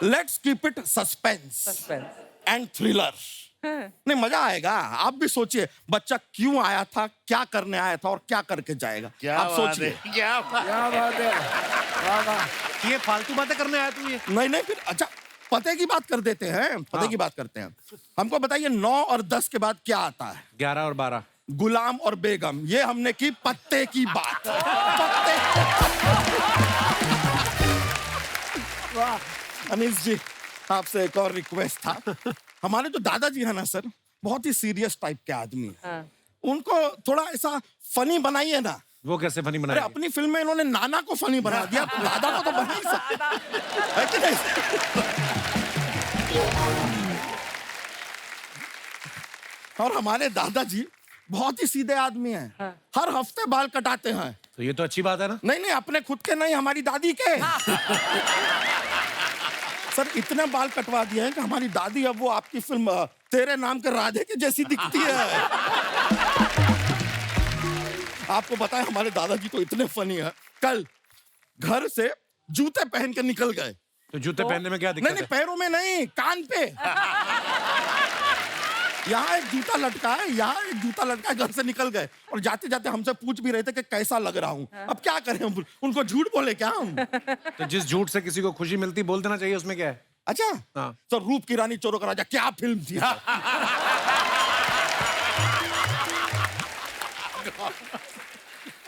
Speaker 15: Let's keep it suspense and thriller. नहीं मजा आएगा। आप भी सोचिए बच्चा क्यों आया था, क्या करने आया था और क्या करके जाएगा।
Speaker 7: क्या
Speaker 15: आप सोचिए।
Speaker 7: क्या
Speaker 11: बात है।
Speaker 3: ये फालतू बातें करने आया तू? ये
Speaker 15: नहीं फिर अच्छा पते की बात कर देते हैं। पते की बात करते हैं। हमको बताइए 9 और 10 के बाद क्या आता है?
Speaker 3: 11 और 12।
Speaker 15: गुलाम और बेगम। ये हमने की पत्ते की बात। पत्ते। अनीस जी आपसे एक और रिक्वेस्ट था। हमारे जो दादाजी है ना सर, बहुत ही सीरियस टाइप के आदमी हैं। उनको थोड़ा ऐसा फनी बनाइए ना।
Speaker 3: वो कैसे फनी बनाएंगे?
Speaker 15: अरे अपनी फिल्म में इन्होंने नाना को फनी बना दिया, दादा को तो बना ही सकते है कि नहीं? और हमारे दादाजी बहुत ही सीधे आदमी हैं। हर हफ्ते बाल कटाते हैं।
Speaker 3: तो ये तो अच्छी बात है ना?
Speaker 15: नहीं अपने खुद के नहीं, हमारी दादी के। सर इतने बाल कटवा दिए हैं कि हमारी दादी अब वो आपकी फिल्म तेरे नाम के राधे के जैसी दिखती है। आपको पता है हमारे दादाजी तो इतने फनी है, कल घर से जूते पहन के निकल गए।
Speaker 3: तो जूते पहनने में क्या दिक्कत है?
Speaker 15: नहीं पैरों में नहीं, कान पे। यहाँ एक जूता लटका है, यहाँ एक जूता लटका है, घर से निकल गए। और जाते जाते हमसे पूछ भी रहे थे कि कैसा लग रहा हूँ। अब क्या करें हम, उनको झूठ बोले क्या हम?
Speaker 3: तो जिस झूठ से किसी को खुशी मिलती बोल देना चाहिए, उसमें क्या है?
Speaker 15: अच्छा
Speaker 3: हाँ।
Speaker 15: तो रूप की रानी चोरों का राजा क्या फिल्म थी?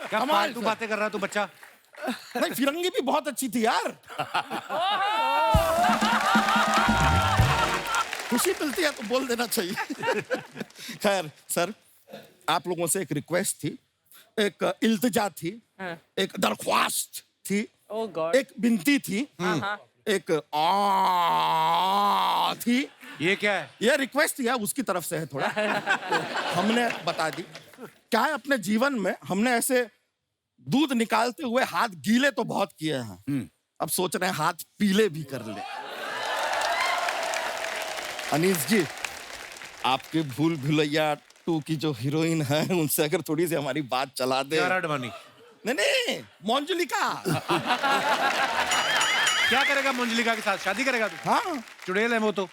Speaker 3: क्या फालतू बातें कर रहा है तू बच्चा?
Speaker 15: नहीं फिरंगी भी बहुत अच्छी थी यार। खुशी मिलती है तो बोल देना चाहिए। खैर सर आप लोगों से एक रिक्वेस्ट थी, एक इल्तिजा थी, एक दरख्वास्त थी, एक विनती थी, एक थी।
Speaker 3: ये क्या है?
Speaker 15: ये रिक्वेस्ट है उसकी तरफ से है थोड़ा। हमने बता दी क्या है, अपने जीवन में हमने ऐसे दूध निकालते हुए हाथ गीले तो बहुत किए हैं, अब सोच रहे हैं हाथ पीले भी कर ले। अनीस जी आपके भूल भुलैया 2 की जो हीरोइन है उनसे अगर थोड़ी सी हमारी बात चला दे। नहीं मंजुलिका।
Speaker 3: क्या करेगा मंजुलिका के साथ? शादी करेगा तू?
Speaker 15: हाँ
Speaker 3: चुड़ैल है वो तो।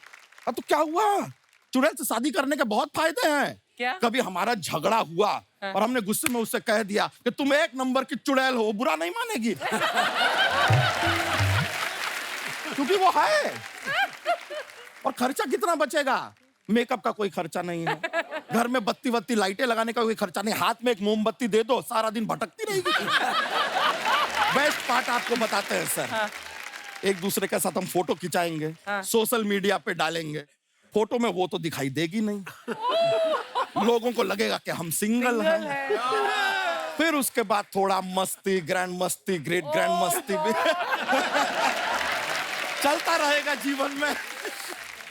Speaker 15: तो क्या हुआ, चुड़ैल से शादी करने के बहुत फायदे हैं।
Speaker 5: क्या?
Speaker 15: कभी हमारा झगड़ा हुआ और हमने गुस्से में उससे कह दिया कि तुम 1 नंबर की चुड़ैल हो, बुरा नहीं मानेगी। क्योंकि वो है। और खर्चा कितना बचेगा? मेकअप का कोई खर्चा नहीं है, घर में बत्ती लाइटें लगाने का कोई खर्चा नहीं, हाथ में एक मोमबत्ती दे दो सारा दिन भटकती रहेगी। बेस्ट पार्ट आपको बताते हैं सर। एक दूसरे के साथ हम फोटो खिंचाएंगे, सोशल मीडिया पे डालेंगे। फोटो में वो तो दिखाई देगी नहीं, लोगों को लगेगा कि हम सिंगल हैं। फिर उसके बाद थोड़ा मस्ती, ग्रैंड मस्ती, ग्रेट ग्रैंड मस्ती भी चलता रहेगा जीवन में।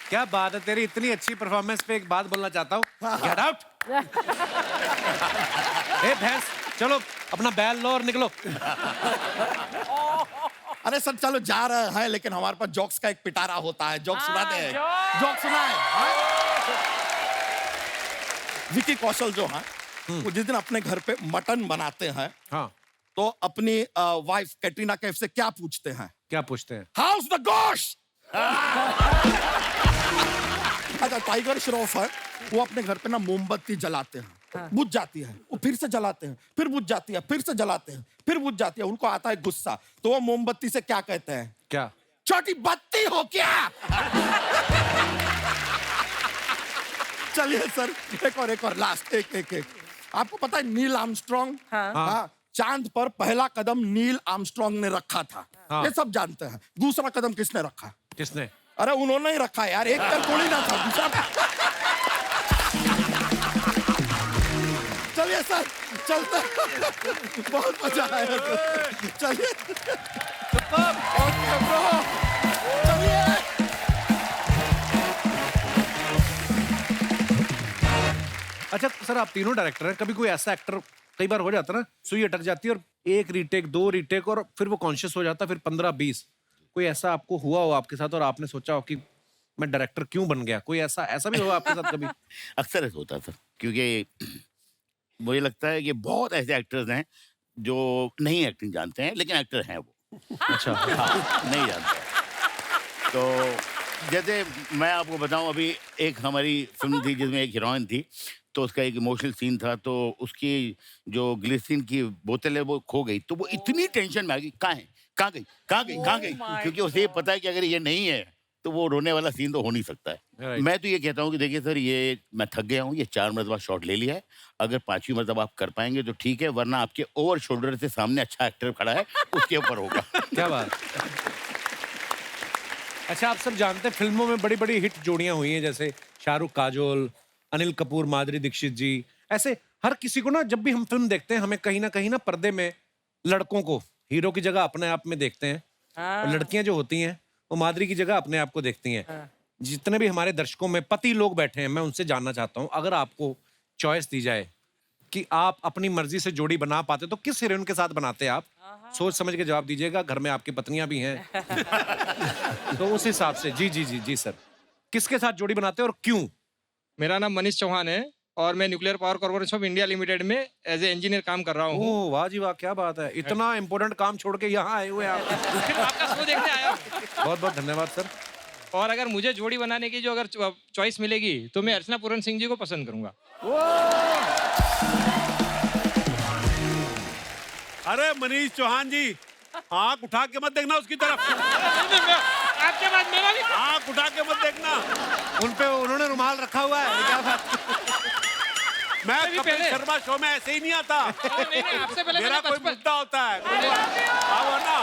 Speaker 3: क्या बात है तेरी इतनी अच्छी परफॉर्मेंस पे एक बात बोलना चाहता हूँ। Get out. ए भैंस चलो अपना बैल लो और निकलो।
Speaker 15: अरे सर चलो जा रहे हैं, लेकिन हमारे पास जोक्स का एक पिटारा होता है, जोक सुनाते हैं। जोक सुनाए। विकी कौशल जो है वो जिस दिन अपने घर पे मटन बनाते हैं, तो अपनी वाइफ कैटरीना कैफ से क्या पूछते हैं?
Speaker 3: क्या पूछते हैं?
Speaker 15: हाउस द गोश्त। अच्छा टाइगर श्रॉफ है, वो अपने घर पे ना मोमबत्ती जलाते हैं, बुझ जाती है, वो फिर से जलाते हैं, फिर बुझ जाती है, फिर से जलाते हैं, फिर बुझ जाती है। उनको आता है गुस्सा, तो वो मोमबत्ती से क्या कहते हैं?
Speaker 3: क्या?
Speaker 15: छोटी बत्ती हो क्या? चलिए सर, एक और लास्ट, एक आपको पता है नील आर्मस्ट्रॉन्ग? हाँ, चांद पर पहला कदम नील आर्मस्ट्रॉन्ग ने रखा था।
Speaker 3: हाँ।
Speaker 15: ये सब जानते हैं। दूसरा कदम किसने रखा?
Speaker 3: किसने?
Speaker 15: अरे उन्होंने ही रखा यार, एक कर थोड़ी ना था दूसरा। चलिए सर, चलते हैं। बहुत मजा आया सर। चलिए चलिए।
Speaker 3: अच्छा सर, आप तीनों डायरेक्टर हैं, कभी कोई ऐसा एक्टर कई बार हो जाता है ना, सुई अटक जाती है और एक रीटेक, 2 रीटेक और फिर वो कॉन्शियस हो जाता है, फिर 15-20, कोई ऐसा आपको हुआ हो आपके साथ और आपने सोचा हो कि मैं डायरेक्टर क्यों बन गया? कोई ऐसा भी हुआ आपके साथ कभी?
Speaker 7: अक्सर ऐसा होता सर, क्योंकि मुझे लगता है कि बहुत ऐसे एक्टर्स हैं जो नहीं एक्टिंग जानते हैं, लेकिन एक्टर हैं वो।
Speaker 3: अच्छा।
Speaker 7: हाँ, नहीं जानते। तो जैसे मैं आपको बताऊं, अभी एक हमारी फिल्म थी जिसमें एक हीरोइन थी, तो उसका एक इमोशनल सीन था, तो उसकी जो ग्लिसरीन की बोतल है वो खो गई, तो वो इतनी टेंशन में आ गई, कहाँ गई, क्योंकि उसे ये पता है कि अगर ये नहीं है तो वो रोने वाला सीन तो हो नहीं सकता है। मैं तो ये कहता हूँ कि देखिए सर, ये मैं थक गया हूँ, ये 4 मरतबा शॉट ले लिया है, अगर 5वीं मरतबा आप कर पाएंगे तो ठीक है, वरना आपके ओवर शोल्डर से सामने अच्छा एक्टर खड़ा है, उसके ऊपर होगा।
Speaker 3: क्या बात। अच्छा, आप सब जानते हैं फिल्मों में बड़ी बड़ी हिट जोड़ियां हुई हैं, जैसे शाहरुख काजोल, अनिल कपूर, माधुरी दीक्षित जी। ऐसे हर किसी को ना, जब भी हम फिल्म देखते हैं, हमें कहीं ना पर्दे में लड़कों को हीरो की जगह अपने आप में देखते हैं, और लड़कियां जो होती हैं वो माधुरी की जगह अपने आप को देखती हैं। जितने भी हमारे दर्शकों में पति लोग बैठे हैं, मैं उनसे जानना चाहता हूँ, अगर आपको चॉइस दी जाए कि आप अपनी मर्जी से जोड़ी बना पाते तो किस हीरोइन के साथ बनाते आप? सोच समझ के जवाब दीजिएगा, घर में आपकी पत्नियां भी हैं। तो उस हिसाब से जी सर, किसके साथ जोड़ी बनाते हैं और क्यों?
Speaker 2: मेरा नाम मनीष चौहान है और मैं nuclear power corporation of India limited में एज ए इंजीनियर काम कर रहा हूँ।
Speaker 3: ओह वाह जी वाह, क्या बात है, इतना इम्पोर्टेंट काम छोड़ के यहाँ आए हुए आप।
Speaker 2: आपका शो देखने आया हूँ।
Speaker 3: बहुत बहुत धन्यवाद सर।
Speaker 2: और अगर मुझे जोड़ी बनाने की जो अगर चॉइस मिलेगी तो मैं अर्चना पूरन सिंह जी को पसंद करूंगा।
Speaker 1: अरे मनीष चौहान जी, आंख उठा के मत देखना उसकी तरफ।
Speaker 2: आपके बाद मेरा भी
Speaker 1: आंख उठा के मत देखना।
Speaker 3: उन पे उन्होंने रुमाल रखा हुआ है, क्या बात।
Speaker 1: मैं कपिल शर्मा शो में ऐसे ही नहीं आता।
Speaker 2: नहीं, आपसे पहले
Speaker 1: मेरा कोई मुद्दा होता है। आओ ना।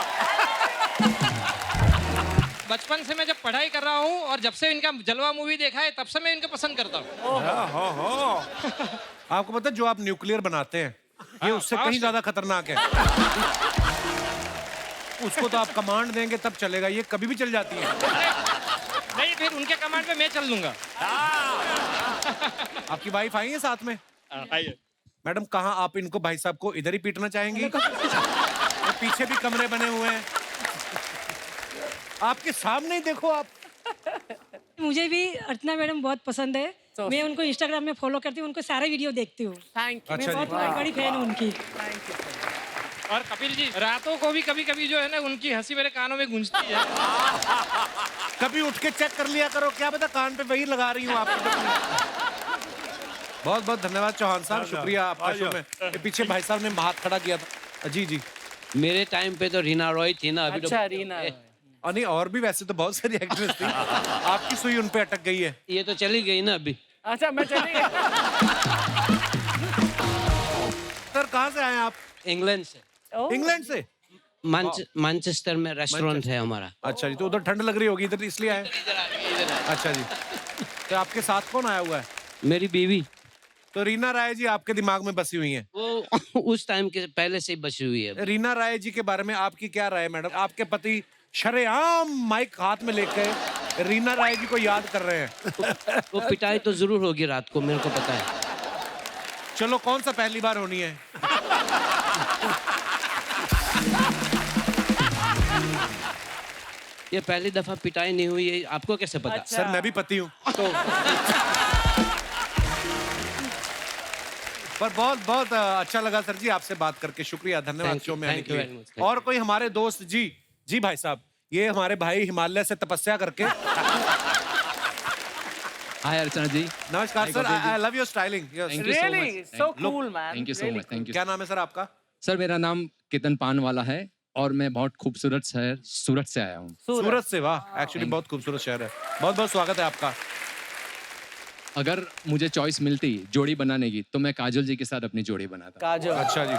Speaker 2: बचपन से मैं जब पढ़ाई कर रहा हूँ और जब से इनका जलवा मूवी देखा है तब से मैं इनको पसंद करता हूँ।
Speaker 3: आपको पता है जो आप न्यूक्लियर बनाते हैं ये उससे कहीं ज्यादा खतरनाक है। उसको तो आप कमांड देंगे तब चलेगा, ये कभी भी चल जाती है।
Speaker 2: नहीं, फिर उनके कमांड पे मैं चल लूंगा।
Speaker 3: आपकी वाइफ आई है साथ में?
Speaker 2: आइए
Speaker 3: मैडम, कहाँ आप इनको, भाई साहब को इधर ही पीटना चाहेंगी? पीछे भी कमरे बने हुए हैं, आपके सामने ही देखो आप।
Speaker 4: मुझे भी अर्चना मैडम बहुत पसंद है। मैं उनको इंस्टाग्राम में फॉलो करती हूँ, उनको सारे वीडियो देखती हूँ।
Speaker 5: Thank you.
Speaker 4: मैं बहुत बड़ी फैन हूँ उनकी।
Speaker 2: और कपिल जी, रातों को भी कभी कभी जो है ना उनकी हंसी मेरे कानों में गूंजती है।
Speaker 3: कभी उठ के चेक कर लिया करो, क्या पता कान पे वही लगा रही हूँ आपकी। बहुत बहुत धन्यवाद चौहान साहब, शुक्रिया आपका शो में। ये पीछे भाई साहब ने हाथ खड़ा किया था। जी
Speaker 16: मेरे टाइम पे तो रीना रॉय थी ना। अभी
Speaker 5: अच्छा, रीना
Speaker 3: और नहीं, और भी वैसे तो बहुत सारी एक्ट्रेस थी। आपकी सुई उन पे अटक गई है।
Speaker 16: ये तो चली गई ना अभी।
Speaker 5: अच्छा, मैं चली गई।
Speaker 3: सर कहाँ से आए आप?
Speaker 16: इंग्लैंड से।
Speaker 3: इंग्लैंड से?
Speaker 16: मैनचेस्टर में रेस्टोरेंट है हमारा।
Speaker 3: अच्छा जी, तो उधर ठंड लग रही होगी, इधर इसलिए आए? अच्छा जी, तो आपके साथ कौन आया हुआ है?
Speaker 16: मेरी बीवी।
Speaker 3: तो रीना राय जी आपके दिमाग में बसी हुई हैं?
Speaker 16: वो उस टाइम के पहले से ही बसी हुई है।
Speaker 3: रीना राय जी के बारे में आपकी क्या राय है मैडम? आपके पति शरेआम माइक हाथ में लेकर रीना राय जी को याद कर रहे हैं।
Speaker 16: वो पिटाई तो जरूर होगी रात को, मेरे को पता है।
Speaker 3: चलो, कौन सा पहली बार होनी है?
Speaker 16: ये पहली दफा पिटाई नहीं हुई है, आपको कैसे पता?
Speaker 5: अच्छा।
Speaker 3: सर मैं भी पति हूँ तो। पर बहुत बहुत अच्छा लगा सर जी आपसे बात करके, शुक्रिया, धन्यवाद शो में आने के लिए। और कोई हमारे दोस्त? जी भाई साहब, ये हमारे भाई हिमालय से तपस्या करके।
Speaker 17: हाय अर्चना जी।
Speaker 3: नमस्कार sir, I love your styling.
Speaker 5: Really, so cool, man.
Speaker 17: Thank you so much, thank you.
Speaker 3: क्या नाम है सर आपका?
Speaker 17: सर मेरा नाम केतन पानवाला है और मैं बहुत खूबसूरत शहर सूरत से आया हूँ।
Speaker 3: सूरत से? वाह, एक्चुअली बहुत खूबसूरत शहर है। बहुत बहुत स्वागत है आपका।
Speaker 17: अगर मुझे चॉइस मिलती जोड़ी बनाने की तो मैं काजोल जी के साथ अपनी जोड़ी बनाता।
Speaker 5: काजोल।
Speaker 3: अच्छा जी।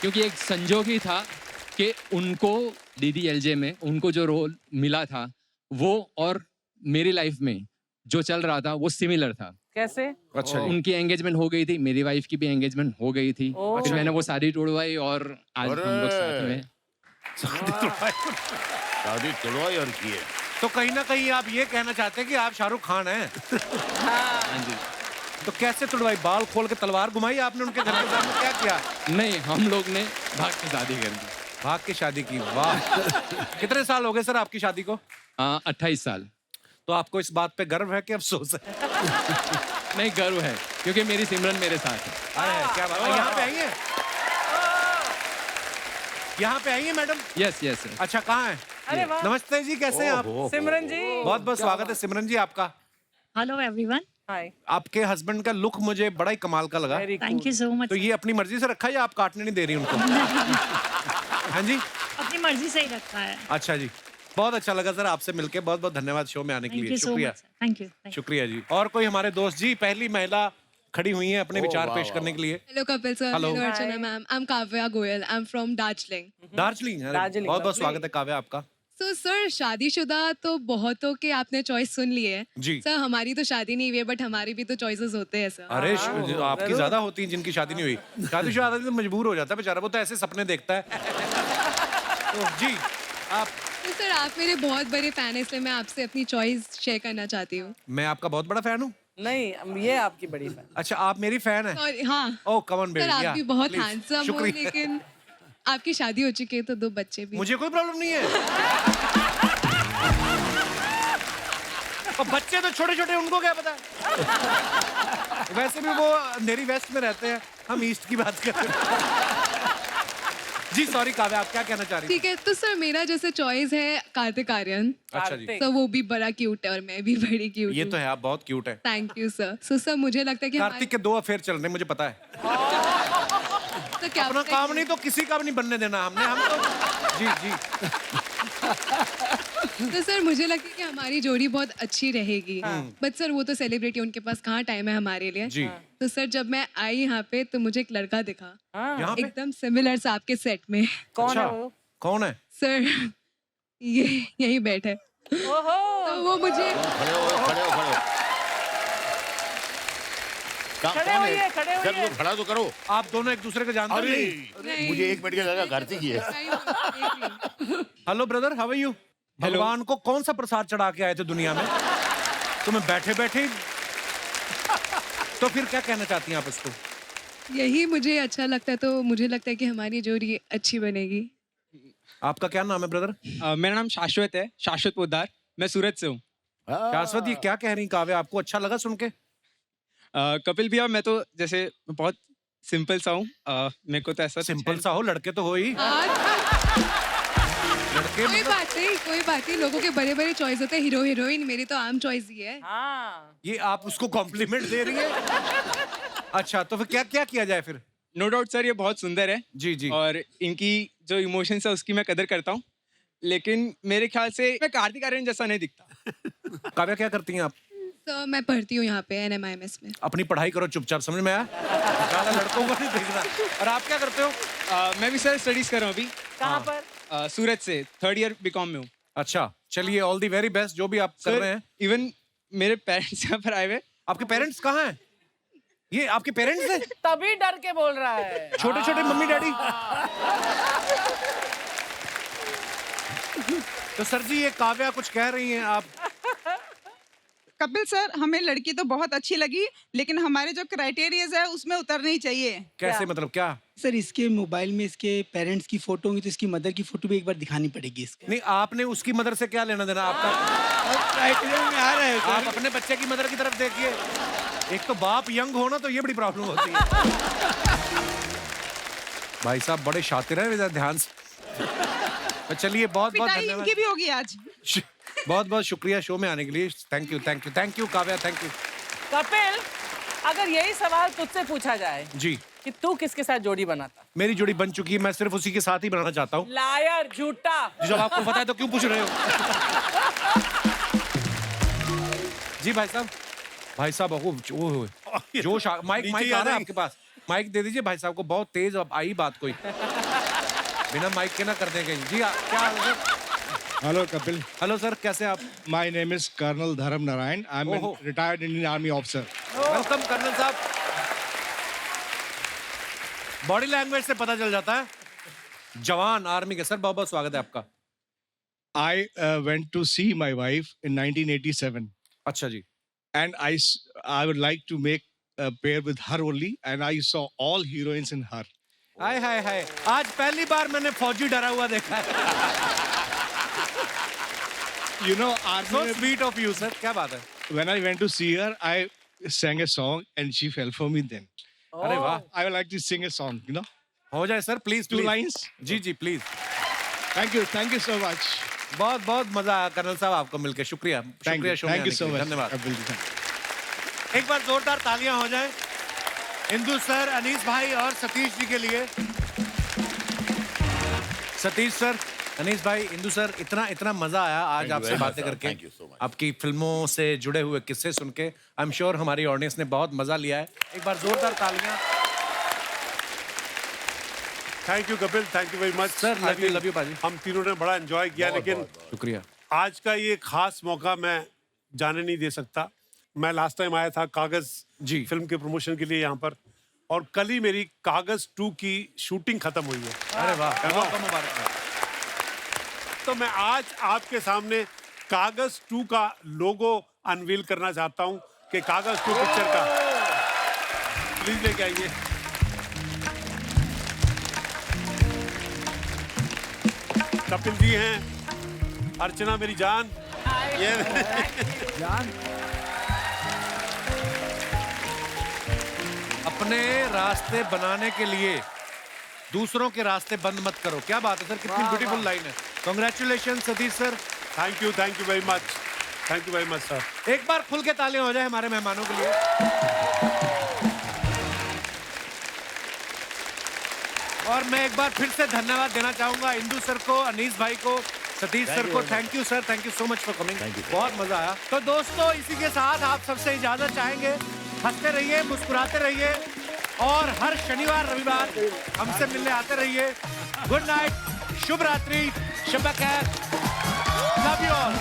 Speaker 17: क्योंकि एक संजोग ही था कि उनको DDLJ में उनको जो रोल मिला था वो और मेरी लाइफ में जो चल रहा था वो सिमिलर था।
Speaker 5: कैसे?
Speaker 3: अच्छा जी।
Speaker 17: उनकी एंगेजमेंट हो गई थी, मेरी वाइफ की भी एंगेजमेंट हो गई थी, फिर मैंने वो शादी तोड़वाई और आज हम लोग साथ में हैं।
Speaker 7: शादी तोड़वाई और की है।
Speaker 3: तो कहीं ना कहीं आप ये कहना चाहते हैं कि आप शाहरुख खान हैं। हाँ जी। तो कैसे तुड़वाई? बाल खोल के तलवार घुमाई आपने उनके घर के सामने, क्या किया?
Speaker 17: नहीं, हम लोग ने भाग के शादी कर दी।
Speaker 3: भाग के शादी की, वाह। कितने साल हो गए सर आपकी शादी को?
Speaker 17: 28 साल।
Speaker 3: तो आपको इस बात पे गर्व है कि अफसोस है?
Speaker 17: नहीं, गर्व है क्योंकि मेरी सिमरन मेरे साथ है।
Speaker 3: अरे क्या बात है, यहाँ पे आई है? यहाँ पे आई है मैडम?
Speaker 17: Yes yes.
Speaker 3: अच्छा, कहाँ है?
Speaker 5: अरे वाह।
Speaker 3: नमस्ते जी, कैसे हैं आप?
Speaker 5: सिमरन जी।
Speaker 3: बहुत बहुत स्वागत है सिमरन जी आपका।
Speaker 18: Hello everyone.
Speaker 5: हाय।
Speaker 3: आपके हस्बैंड का लुक मुझे बड़ा ही कमाल का लगा।
Speaker 18: Thank you so much.
Speaker 3: तो ये अपनी मर्जी से रखा है या आप काटने नहीं दे रही उनको? हाँ जी,
Speaker 18: अपनी मर्जी से ही रखा है।
Speaker 3: अच्छा जी, बहुत अच्छा लगा सर आपसे मिलके। बहुत बहुत धन्यवाद शो में आने के लिए। शुक्रिया।
Speaker 18: Thank you.
Speaker 3: शुक्रिया जी। और कोई हमारे दोस्त जी, पहली महिला खड़ी हुई है अपने विचार पेश करने के लिए।
Speaker 6: Hello Kapil sir.
Speaker 3: Hello.
Speaker 6: Hello Archana ma'am. I'm Kavya Goyal. I'm from Darjeeling.
Speaker 3: Darjeeling.
Speaker 5: Darjeeling,
Speaker 3: बहुत बहुत
Speaker 5: lovely।
Speaker 3: स्वागत है काव्या आपका।
Speaker 6: So sir, शादीशुदा तो बहुतों के आपने चॉइस सुन ली है।
Speaker 3: जी।
Speaker 6: सर हमारी तो शादी नहीं हुई है बट हमारी भी तो चॉइसेस होते हैं सर।
Speaker 3: अरे आपकी ज्यादा होती है जिनकी शादी नहीं हुई। शादीशुदा आदमी तो मजबूर हो जाता है बेचारा, वो तो ऐसे सपने देखता है। तो जी आप।
Speaker 6: तो सर आप मेरे बहुत बड़े फैन हैं इसलिए मैं आपसे अपनी चॉइस शेयर करना चाहती हूँ।
Speaker 3: मैं आपका बहुत बड़ा फैन हूँ।
Speaker 5: नहीं, ये आपकी बड़ी फैन।
Speaker 3: अच्छा, आप मेरी फैन है?
Speaker 6: Sorry, हाँ।
Speaker 3: ओह कम ऑन बेबी।
Speaker 6: सर आप भी बहुत
Speaker 3: Please,
Speaker 6: हैंडसम हो
Speaker 3: शुक्रिया।
Speaker 6: लेकिन आपकी शादी हो चुकी है तो 2 बच्चे भी।
Speaker 3: मुझे कोई प्रॉब्लम नहीं है। और बच्चे तो छोटे छोटे, उनको क्या पता। वैसे भी वो अंधेरी वेस्ट में रहते हैं, हम ईस्ट की बात कर रहे हैं। जी सॉरी काव्या, आप क्या कहना चाह रही थी?
Speaker 6: ठीक है, तो सर मेरा जैसे चॉइस है कार्तिक आर्यन।
Speaker 3: अच्छा जी।
Speaker 6: तो वो भी बड़ा क्यूट है और मैं भी बड़ी क्यूट।
Speaker 3: ये तो है, आप बहुत क्यूट है।
Speaker 6: Thank you sir. So sir मुझे लगता है कि
Speaker 3: कार्तिक के 2 अफेयर चल रहे हैं, मुझे पता है।
Speaker 6: तो क्या
Speaker 3: अपना काम नहीं तो किसी का भी नहीं बनने देना हमने। हम तो जी जी।
Speaker 6: तो सर मुझे लगता है कि हमारी जोड़ी बहुत अच्छी रहेगी। बट सर वो तो सेलिब्रिटी, उनके पास कहाँ टाइम है हमारे लिए।
Speaker 3: जी।
Speaker 6: तो सर जब मैं आई यहाँ पे तो मुझे एक लड़का दिखा,
Speaker 3: यहाँ पे?
Speaker 6: एकदम सिमिलर सा आपके सेट में।
Speaker 5: कौन है वो?
Speaker 3: कौन है?
Speaker 6: सर ये यही बैठे।
Speaker 5: ओहो।
Speaker 6: तो वो मुझे
Speaker 5: खड़े होइए, खड़े
Speaker 7: सर
Speaker 5: होइए।
Speaker 7: वो खड़ा तो करो।
Speaker 3: आप दोनों एक दूसरे को जानते
Speaker 7: अरे
Speaker 3: नहीं?
Speaker 7: मुझे 1 मिनट का लगा कार्तिक ही है।
Speaker 3: Hello brother, how are you? भगवान को कौन सा प्रसाद चढ़ा के आए थे दुनिया में? तुम्हें बैठे बैठे। तो फिर क्या कहना चाहती हैं आप इसको?
Speaker 6: यही मुझे अच्छा लगता है, तो मुझे लगता है कि हमारी जोड़ी अच्छी बनेगी।
Speaker 3: आपका क्या नाम है ब्रदर?
Speaker 8: मेरा नाम शाश्वत है, शाश्वत पोद्दार। मैं सूरत से हूँ।
Speaker 3: शाश्वत, ये क्या कह रही काव्या? आपको अच्छा लगा सुन के?
Speaker 8: कपिल भैया, मैं तो जैसे बहुत सिंपल सा हूँ। मेरे को तो ऐसा
Speaker 3: सिंपल सा हो, लड़के तो हो ही। लड़के
Speaker 6: कोई बात नहीं, लोगों के बड़े बड़े चॉइस होते हैं, हीरो हीरोइन। मेरी तो आम चॉइस ही है।
Speaker 3: ये आप उसको कॉम्प्लीमेंट दे रही है? अच्छा, तो फिर क्या क्या किया जाए फिर?
Speaker 8: नो डाउट सर, ये बहुत सुंदर है।
Speaker 3: जी जी।
Speaker 8: और इनकी जो इमोशंस है उसकी मैं कदर करता हूँ, लेकिन मेरे ख्याल से मैं कार्तिक आर्यन जैसा नहीं दिखता।
Speaker 3: काव्या क्या करती हैं आप?
Speaker 6: तो मैं पढ़ती हूँ यहाँ पे NMIMS में।
Speaker 3: अपनी पढ़ाई करो चुपचाप, समझ में आया? ज़्यादा लड़कों को नहीं देखना। और आप क्या करते हो?
Speaker 8: मैं भी सर स्टडीज कर रहा हूँ अभी।
Speaker 5: कहाँ पर?
Speaker 8: सूरत से 3rd ईयर बीकॉम में हूँ।
Speaker 3: अच्छा, चलिए ऑल दी वेरी बेस्ट जो भी आप कर रहे हैं।
Speaker 8: इवन मेरे पेरेंट्स यहाँ पर आए हुए।
Speaker 3: आपके पेरेंट्स कहाँ हैं? ये आपके पेरेंट्स हैं?
Speaker 5: तभी डर के बोल रहा है।
Speaker 3: छोटे छोटे मम्मी डैडी। तो सर जी, ये काव्या कुछ कह रही हैं, आप?
Speaker 9: कपिल सर, हमें लड़की तो बहुत अच्छी लगी लेकिन हमारे जो क्राइटेरियाज है उसमें उतरनी चाहिए।
Speaker 3: कैसे मतलब क्या?
Speaker 10: सर इसके मोबाइल में इसके पेरेंट्स की फोटो होंगी तो इसकी मदर की फोटो भी एक बार दिखानी पड़ेगी इसको।
Speaker 3: नहीं, आपने उसकी मदर से क्या लेना देना? आपका
Speaker 8: क्राइटेरिया में आ रहा है
Speaker 3: आप अपने बच्चे की मदर की तरफ देखिए। एक तो बाप यंग हो ना तो ये बड़ी प्रॉब्लम होती है। भाई साहब बड़े शातिर हैं, ध्यान से। चलिए बहुत बहुत
Speaker 9: पिटाई
Speaker 3: धन्यवाद।
Speaker 9: इनकी भी होगी आज।
Speaker 3: बहुत बहुत शुक्रिया शो में आने के लिए। Thank you thank you thank you Kavya, thank you.
Speaker 5: Kapil, अगर यही सवाल तुझसे पूछा जाए
Speaker 3: जी
Speaker 5: कि तू किसके साथ जोड़ी बनाता?
Speaker 3: मेरी जोड़ी बन चुकी है, मैं सिर्फ उसी के साथ ही बनाना चाहता हूँ।
Speaker 5: लायर, झूठा।
Speaker 3: जब आपको पता है तो क्यों पूछ रहे हो? जी भाई साहब जोश माइक
Speaker 1: नीचे
Speaker 3: माइक
Speaker 1: आ
Speaker 3: आ रहा है
Speaker 1: रही।
Speaker 3: आपके पास, माइक दे दीजिए भाई साहब को, बहुत तेज अब आई बात कोई बिना माइक के ना कर दें कहीं। जी क्या हाल है?
Speaker 19: हेलो कपिल।
Speaker 3: हेलो सर, कैसे आप?
Speaker 19: My name is colonel Dharam Narayan, I am
Speaker 3: ओहो।
Speaker 19: Retired Indian army officer.
Speaker 3: Welcome colonel साहब। बॉडी लैंग्वेज से पता चल जाता है जवान आर्मी के। सर बहुत बहुत स्वागत है आपका।
Speaker 19: I went to see my wife in 1987.
Speaker 3: अच्छा जी।
Speaker 19: And I would like to make a pair with her only, and I saw all heroines in her.
Speaker 3: हाय हाय हाय, आज पहली बार मैंने फौजी डरा हुआ देखा है।
Speaker 19: You know, army.
Speaker 3: So sweet of you, sir. क्या बात है?
Speaker 19: When I went to see her, I sang a song, and she fell for me then.
Speaker 3: अरे वाह।
Speaker 19: I would like to sing a song, you know.
Speaker 3: हो जाए सर, प्लीज।
Speaker 19: 2 lines.
Speaker 3: जी जी please.
Speaker 19: Thank you so much.
Speaker 3: बहुत बहुत मजा आया कर्नल साहब आपको मिलकर। शुक्रिया शुक्रिया शो में
Speaker 19: Thank you
Speaker 3: आने
Speaker 19: so
Speaker 3: के लिए।
Speaker 19: much.
Speaker 3: धन्यवाद। एक बार जोरदार तालियां हो जाए इंदु सर, अनीस भाई और सतीश जी के लिए। सतीश सर, अनीस भाई, इंदु सर, इतना मजा आया आज आपसे बातें करके, आपकी फिल्मों से जुड़े हुए किस्से सुन के। आई एम श्योर हमारी ऑडियंस ने बहुत मजा लिया है। एक बार जोरदार तालियां।
Speaker 1: Thank you Kapil, thank you very much
Speaker 3: sir. Love you बाजी।
Speaker 1: हम तीनों ने बड़ा एंजॉय किया, लेकिन
Speaker 3: शुक्रिया।
Speaker 1: आज का ये खास मौका मैं जाने नहीं दे सकता। मैं लास्ट टाइम आया था कागज
Speaker 3: जी
Speaker 1: फिल्म के प्रमोशन के लिए यहाँ पर, और कल ही मेरी कागज 2 की शूटिंग खत्म हुई है।
Speaker 3: अरे वाह, बहुत मुबारक।
Speaker 1: तो मैं आज आपके सामने कागज 2 का लोगो अनवील करना चाहता हूँ कि कागज 2 पिक्चर का प्लीज लेके आइए। कपिल जी हैं, अर्चना मेरी जान, ये
Speaker 11: जान।
Speaker 3: अपने रास्ते बनाने के लिए दूसरों के रास्ते बंद मत करो। क्या बात है सर, कितनी ब्यूटीफुल लाइन है। Congratulation Satish sir.
Speaker 1: Thank you very much, thank you very much sir.
Speaker 3: एक बार खुल के तालियां हो जाए हमारे मेहमानों के लिए। और मैं एक बार फिर से धन्यवाद देना चाहूंगा इंदु सर को, अनीस भाई को, सतीश सर को। Thank you sir, thank you so much for coming. बहुत मजा आया। तो दोस्तों, इसी के साथ आप सबसे इजाजत चाहेंगे। हंसते रहिए, मुस्कुराते रहिए, और हर शनिवार रविवार हमसे मिलने आते रहिए। गुड नाइट, शुभ रात्रि, शब खैर, लव यू ऑल।